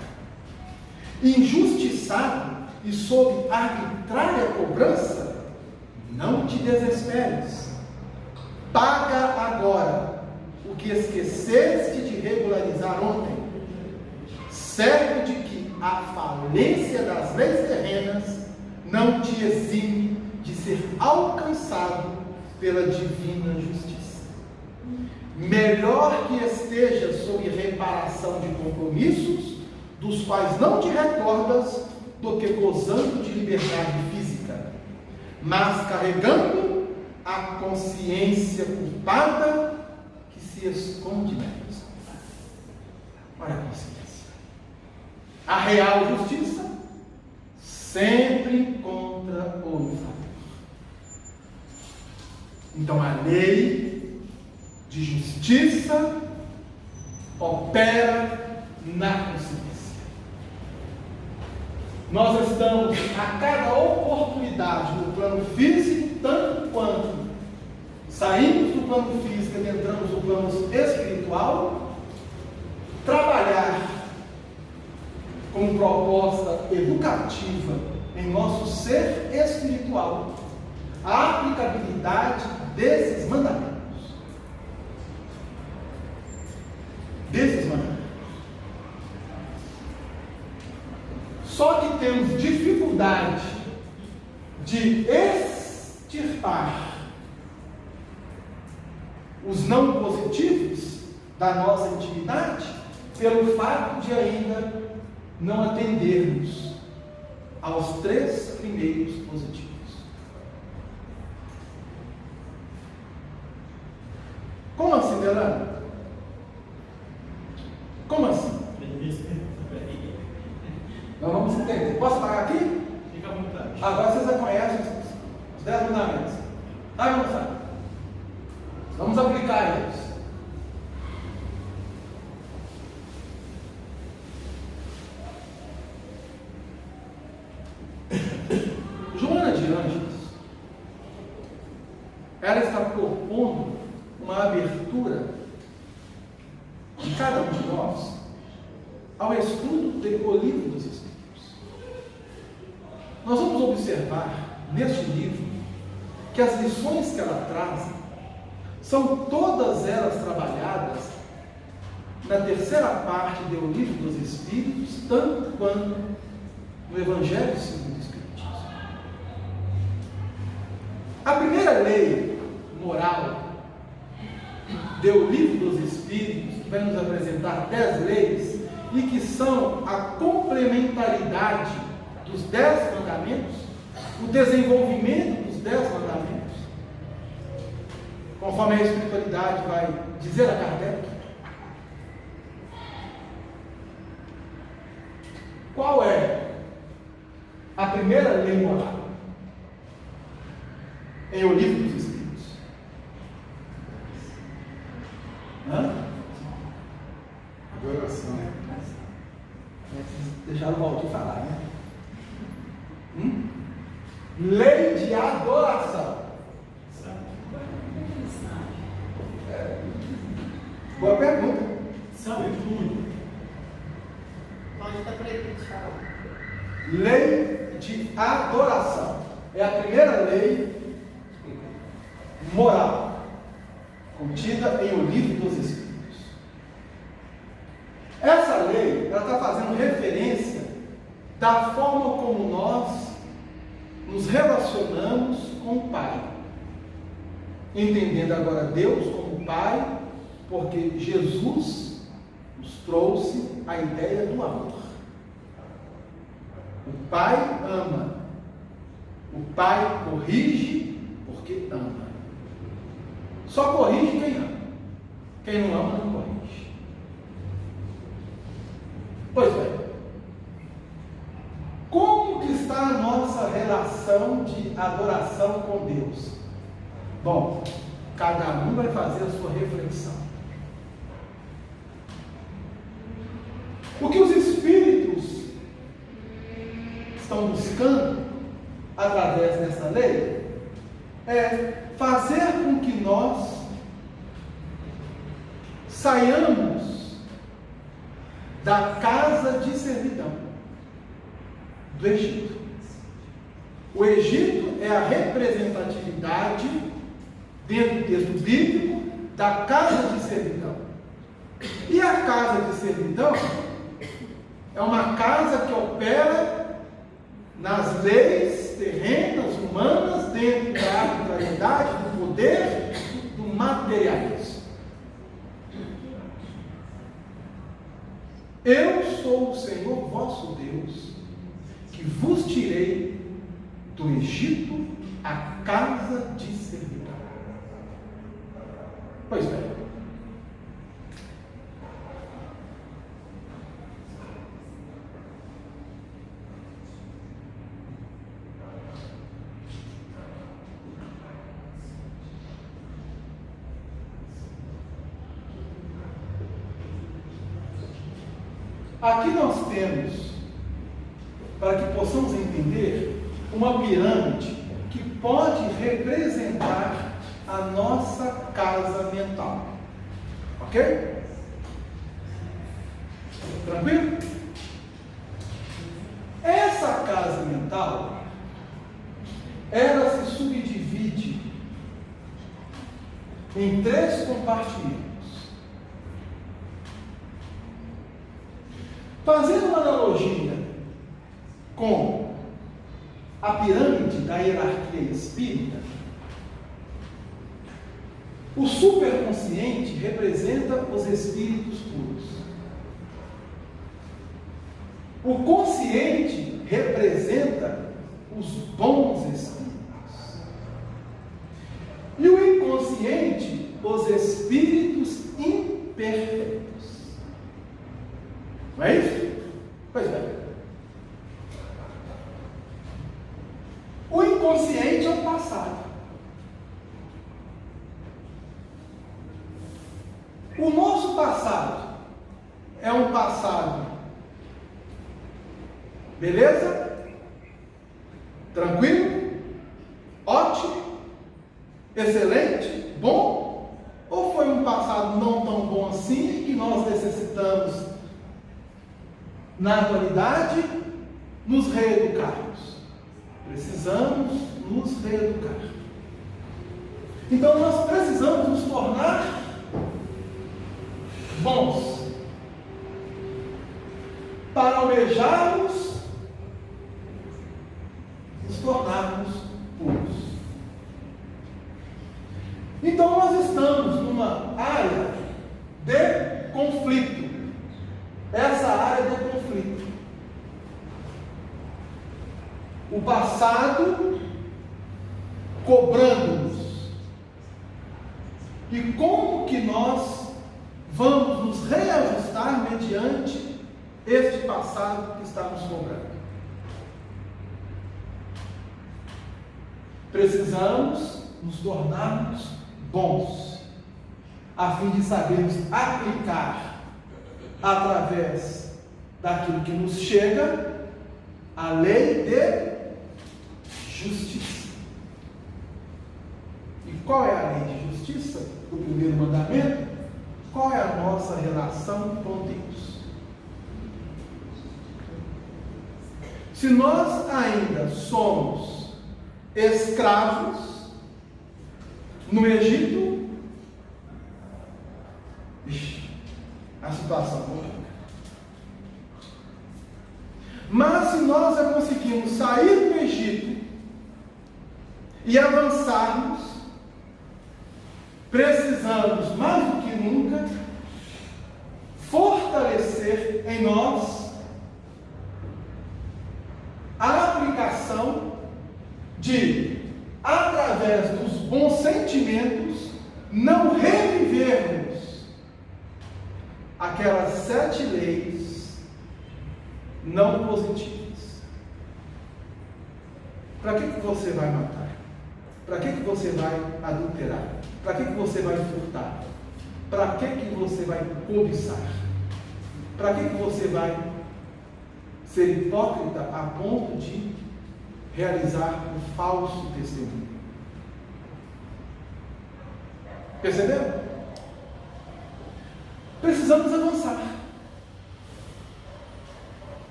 Injustiçado e sob arbitrária cobrança, não te desesperes. Paga agora o que esqueceste de regularizar ontem, certo de que a falência das leis terrenas não te exime de ser alcançado pela divina justiça. Melhor que esteja sob reparação de compromissos, dos quais não te recordas, do que gozando de liberdade física, mas carregando a consciência culpada que se esconde nelas. Olha a consciência. A real justiça sempre encontra o infrator. Então a lei de justiça opera na consciência. Nós estamos a cada oportunidade no plano físico, tanto quanto saímos do plano físico e entramos no plano espiritual, trabalhar com proposta educativa em nosso ser espiritual a aplicabilidade desses mandamentos. Só que temos dificuldade de extirpar os não positivos da nossa intimidade pelo fato de ainda não atendermos aos 3 primeiros positivos. Como assim, Delano? Como assim? Nós vamos entender. Posso pagar aqui? Fica à vontade. Agora vocês já conhecem os 10 mandamentos. Sabe ou não sabe? Vamos aplicar eles. Joana de Ângeles, ela está propondo uma abertura de cada um de nós ao estudo do livro dos Espíritos. Nós vamos observar neste livro que as lições que ela traz são todas elas trabalhadas na terceira parte do livro dos Espíritos, tanto quanto no Evangelho segundo o Espiritismo. A primeira lei moral do livro dos Espíritos, que vai nos apresentar 10 leis, e que são a complementaridade dos 10 mandamentos, o desenvolvimento dos 10 mandamentos, conforme a espiritualidade vai dizer a Kardec. Qual é a primeira lei moral em o livro dos Espíritos? Adoração. Deixaram o Valdir falar, né? Lei de adoração. Boa pergunta. Sabe tudo. Pode estar proibido de falar. Lei de adoração. É a primeira lei moral contida em O Livro dos Espíritos. Essa lei, ela está fazendo referência da forma como nós nos relacionamos com o Pai. Entendendo agora Deus como Pai, porque Jesus nos trouxe a ideia do amor. O Pai ama. O Pai corrige porque ama. Só corrige quem ama. Quem não ama, não corrige. Pois bem, como que está a nossa relação de adoração com Deus? Bom, cada um vai fazer a sua reflexão. O que os Espíritos estão buscando através dessa lei é fazer com que nós saiamos da casa de servidão do Egito. O Egito é a representatividade, dentro do texto bíblico, da casa de servidão. E a casa de servidão é uma casa que opera nas leis terrenas, humanas, dentro da arbitrariedade, do poder, do materialismo. Eu sou o Senhor vosso Deus, que vos tirei do Egito a casa de servidão. Pois bem. Aqui nós temos, para que possamos entender, uma pirâmide que pode representar a nossa casa mental. Ok? Tranquilo? Essa casa mental, ela se subdivide em 3 compartimentos. Fazendo uma analogia com a pirâmide da hierarquia espírita, o superconsciente representa os espíritos puros. O consciente representa os bons espíritos. E o inconsciente, os espíritos imperfeitos. Não é isso? Pois bem. O inconsciente é o passado. O nosso passado é um passado, beleza? Tranquilo? Ótimo? Excelente? Bom? Ou foi um passado não tão bom assim que nós necessitamos, na atualidade, nos reeducarmos? Precisamos nos reeducar. Então nós precisamos nos tornar bons para almejarmos nos tornarmos puros. Então nós estamos numa área de conflito. Essa área de conflito. O passado cobrando-nos. E como que nós vamos nos reajustar mediante este passado que está nos cobrando? Precisamos nos tornarmos bons, a fim de sabermos aplicar, através daquilo que nos chega, a lei de justiça. E qual é a lei de justiça? O primeiro mandamento. Qual é a nossa relação com Deus? Se nós ainda somos escravos no Egito, a situação complica. Mas se nós já conseguimos sair do Egito e avançarmos, precisamos mais do que nunca fortalecer em nós a aplicação de, através dos bons sentimentos, não revivermos aquelas 7 leis não positivas. Para que você vai matar? Para que você vai adulterar? Para que você vai furtar? Para que você vai cobiçar? Para que você vai ser hipócrita a ponto de realizar um falso testemunho? Perceberam? Precisamos avançar.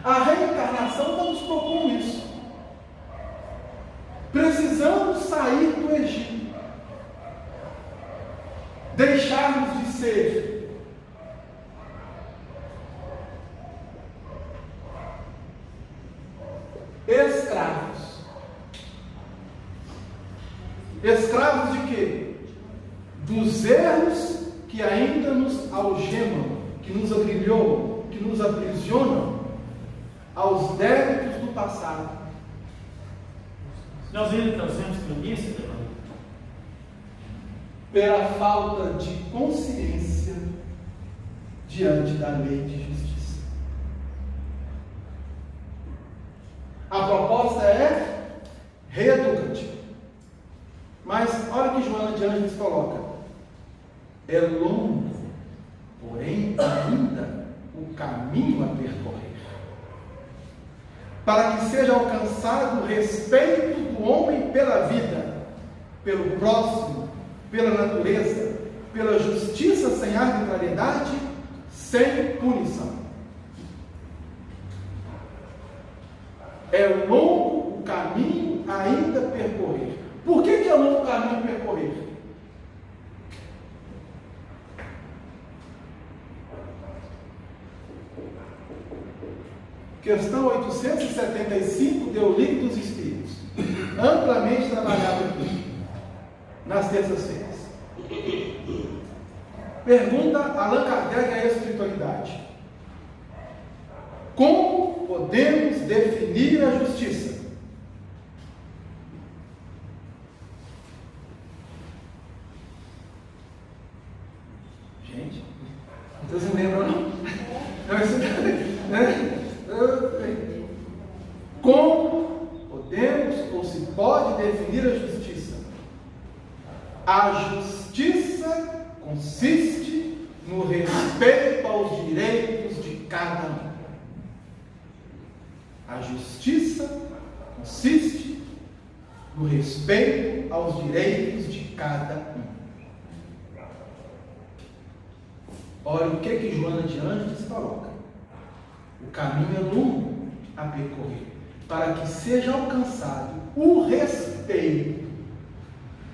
A reencarnação não nos propõe isso. Precisamos sair do Egito. Deixarmos de ser escravos Escravos de quê? Dos erros que ainda nos algemam, que nos agrilhoam, que nos aprisionam aos débitos do passado. Nós ainda trazemos tendência, Fernando? Pela falta de consciência diante da lei de justiça. A proposta é reeducativa. Mas olha o que Joana de Ângeles coloca. É longo, porém ainda o caminho a percorrer, para que seja alcançado o respeito do homem pela vida, pelo próximo, pela natureza, pela justiça sem arbitrariedade, sem punição. É longo o caminho ainda a percorrer. Por que é longo o caminho a percorrer? Questão 875 do Livro dos Espíritos, amplamente trabalhado aqui, nas terças-feiras. Pergunta Allan Kardec à espiritualidade: como podemos definir a justiça? Gente, vocês não lembram, não? Não, isso, né? Como podemos ou se pode definir a justiça? A justiça consiste no respeito aos direitos de cada um. A justiça consiste no respeito aos direitos de cada um. Olha o que Joana de Ângeles coloca. O caminho é longo a percorrer, para que seja alcançado o respeito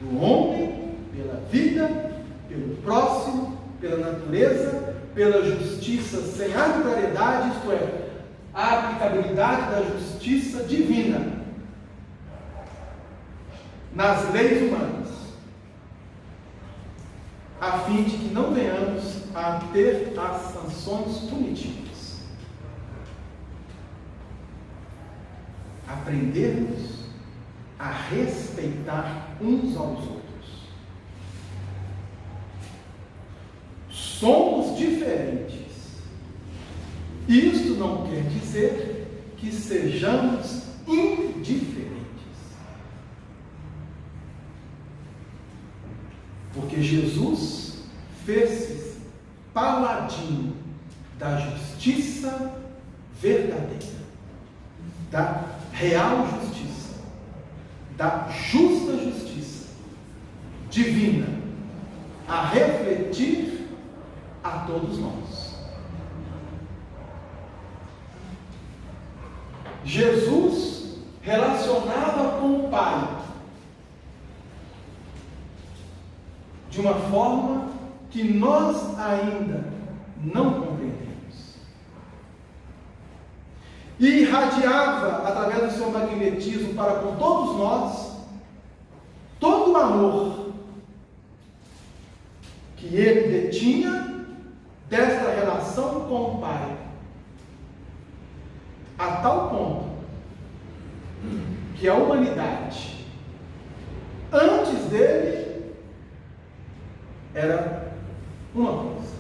do homem pela vida, pelo próximo, pela natureza, pela justiça sem arbitrariedade, isto é, a aplicabilidade da justiça divina nas leis humanas, a fim de que não venhamos a ter as sanções punitivas. Aprendermos a respeitar uns aos outros. Somos diferentes. Isto não quer dizer que sejamos indiferentes. Porque Jesus fez-se paladino da justiça verdadeira, da real justiça, da justa justiça divina, a refletir a todos nós. Jesus relacionava com o Pai de uma forma que nós ainda não compreendemos. E irradiava, através do seu magnetismo para com todos nós, todo o amor que ele detinha desta relação com o Pai, a tal ponto que a humanidade, antes dele, era uma coisa,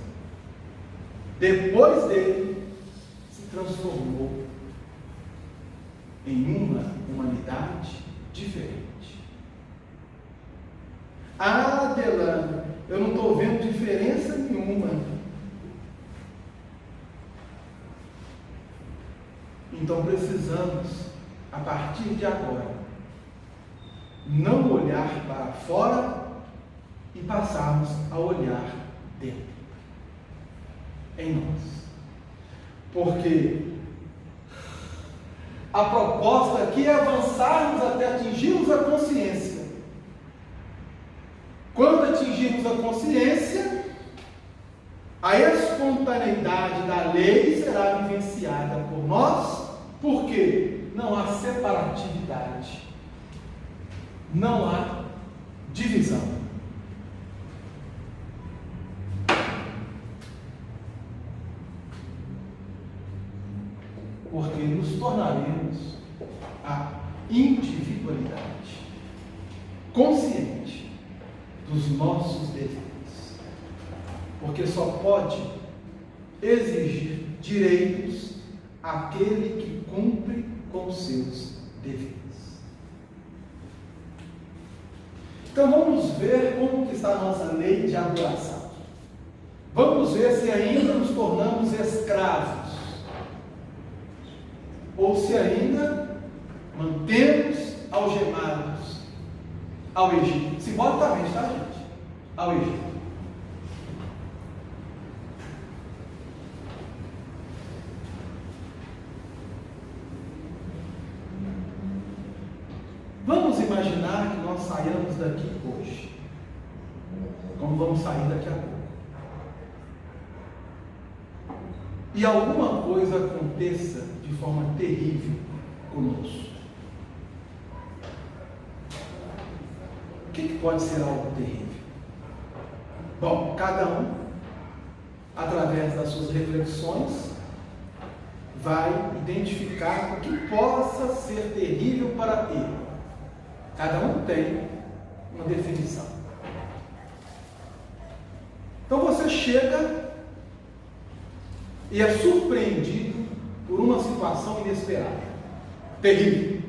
depois dele, se transformou em uma humanidade diferente. Ah, Delano, eu não estou vendo diferença nenhuma. Então precisamos, a partir de agora, não olhar para fora e passarmos a olhar dentro, em nós. Porque a proposta aqui é avançarmos até atingirmos a consciência. Quando atingirmos a consciência, a espontaneidade da lei será vivenciada por nós, porque não há separatividade, não há divisão. Porque nos tornaremos a individualidade consciente dos nossos deveres. Porque só pode exigir direitos aquele que cumpre com seus deveres. Então vamos ver como que está a nossa lei de adoração. Vamos ver se ainda nos tornamos escravos ou se ainda mantemos algemados ao Egito. Simbolicamente, tá, gente? Ao Egito. Vamos imaginar que nós saiamos daqui hoje, como vamos sair daqui a pouco, e alguma coisa aconteça de forma terrível conosco. O que pode ser algo terrível? Bom, cada um, através das suas reflexões, vai identificar o que possa ser terrível para ele. Cada um tem uma definição. Então você chega e é surpreendido por uma situação inesperada, terrível.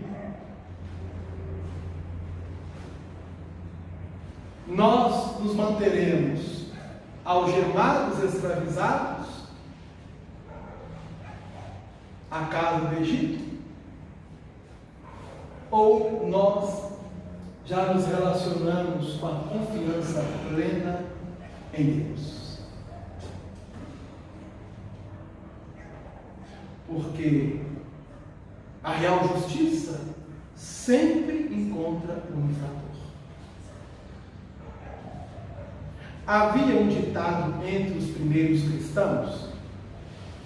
Nós nos manteremos algemados, escravizados à casa do Egito? Ou nós já nos relacionamos com a confiança plena em Deus? Porque a real justiça sempre encontra um infrator. Havia um ditado entre os primeiros cristãos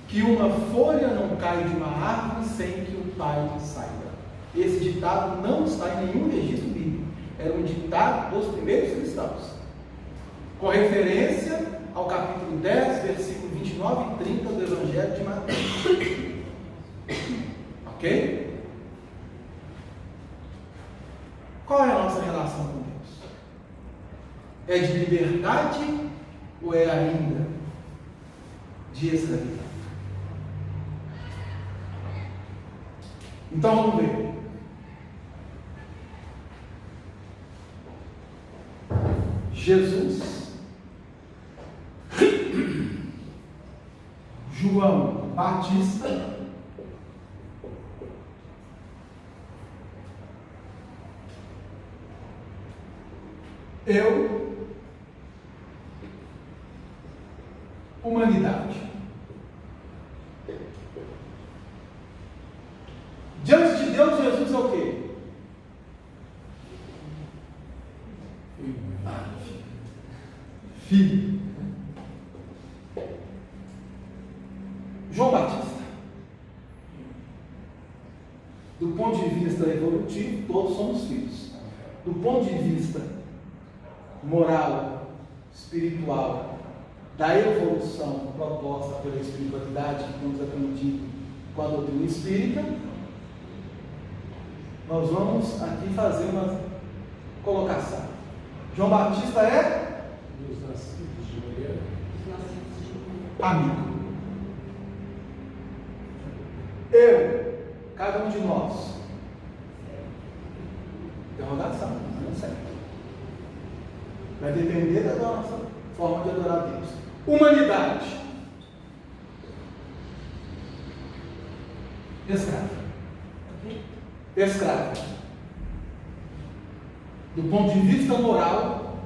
que uma folha não cai de uma árvore sem que o pai saiba. Esse ditado não está em nenhum registro bíblico. Era um ditado dos primeiros cristãos, com referência ao capítulo 10, versículo 29 e 30 do Evangelho de Mateus. Ok? Qual é a nossa relação com Deus? É de liberdade ou é ainda de escravidão? Então vamos ver. Jesus, João Batista, eu, humanidade. Diante de Deus, Jesus é o quê? Filho. João Batista. Do ponto de vista evolutivo, todos somos filhos. Do ponto de vista moral, espiritual, da evolução proposta pela espiritualidade que nos aprendido com a doutrina espírita, nós vamos aqui fazer uma colocação. João Batista é amigo. Eu, cada um de nós. Interrogação, não sei. Vai depender da nossa forma de adorar a Deus. Humanidade. Escravo. Escravo. Do ponto de vista moral,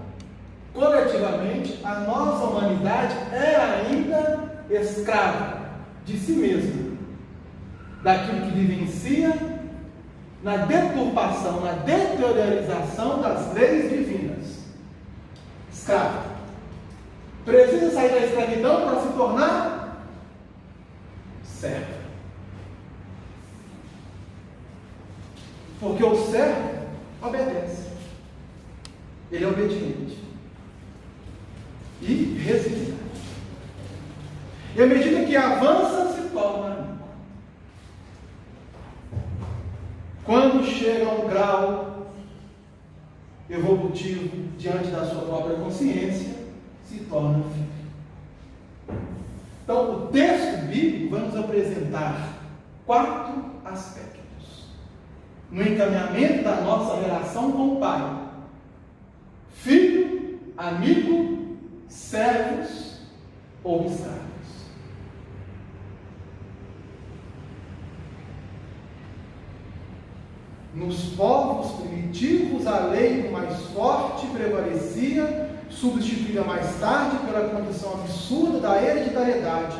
coletivamente, a nossa humanidade é ainda escrava de si mesma, daquilo que vivencia na deturpação, na deteriorização das leis divinas. Escravo. Precisa sair da escravidão para se tornar servo. Porque o servo obedece. ele é obediente e resignado. E à medida que avança, se torna amigo. Quando chega a um grau evolutivo diante da sua própria consciência, se torna filho. Então, o texto bíblico vai nos apresentar 4 aspectos no encaminhamento da nossa relação com o Pai: filho, amigo, servos ou escravos. Nos povos primitivos, a lei do mais forte prevalecia, substituída mais tarde pela condição absurda da hereditariedade,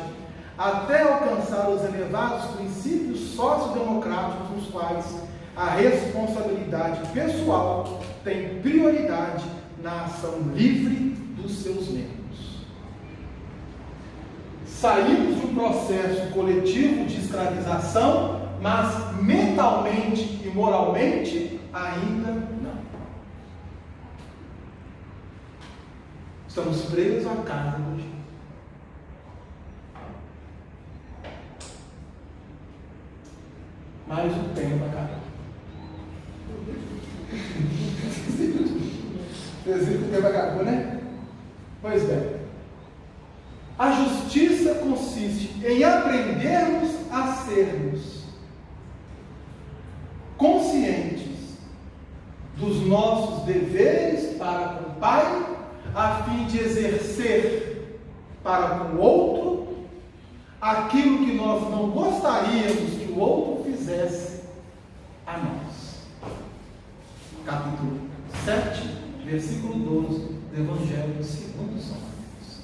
até alcançar os elevados princípios sociodemocráticos nos quais a responsabilidade pessoal tem prioridade na ação livre dos seus membros. Saímos de um processo coletivo de escravização, mas mentalmente e moralmente ainda não. Estamos presos à casa do Egito. Mas o tempo acabou. Vocês viram que o tempo acabou, né? Pois bem. A justiça consiste em aprendermos a sermos conscientes dos nossos deveres para com o Pai, a fim de exercer para com o outro aquilo que nós não gostaríamos que o outro fizesse a nós. Capítulo 7, versículo 12 do Evangelho segundo São Mateus.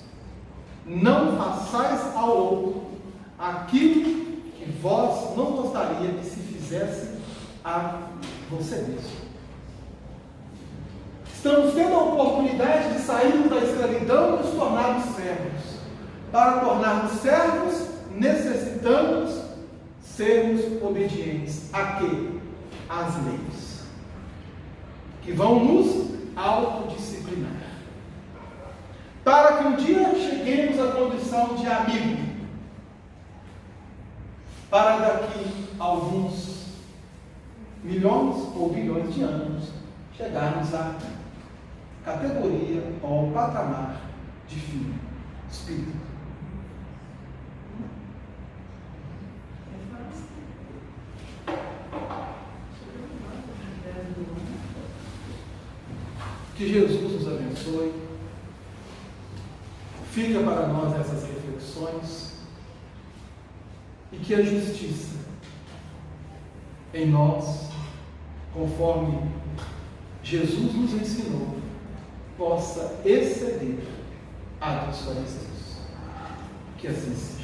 Não façais ao outro aquilo que vós não gostaria que se fizesse a você mesmo. Estamos tendo a oportunidade de sairmos da escravidão e nos tornarmos servos. Para tornarmos servos, necessitamos sermos obedientes. A quê? Às leis, que vão nos autodisciplinar. Para que um dia cheguemos à condição de amigo, para daqui a alguns milhões ou bilhões de anos chegarmos à categoria ou patamar de filho, espírito. Que Jesus nos abençoe. Fica para nós essas reflexões e que a justiça em nós, conforme Jesus nos ensinou, possa exceder a dos fariseus. Que assim seja.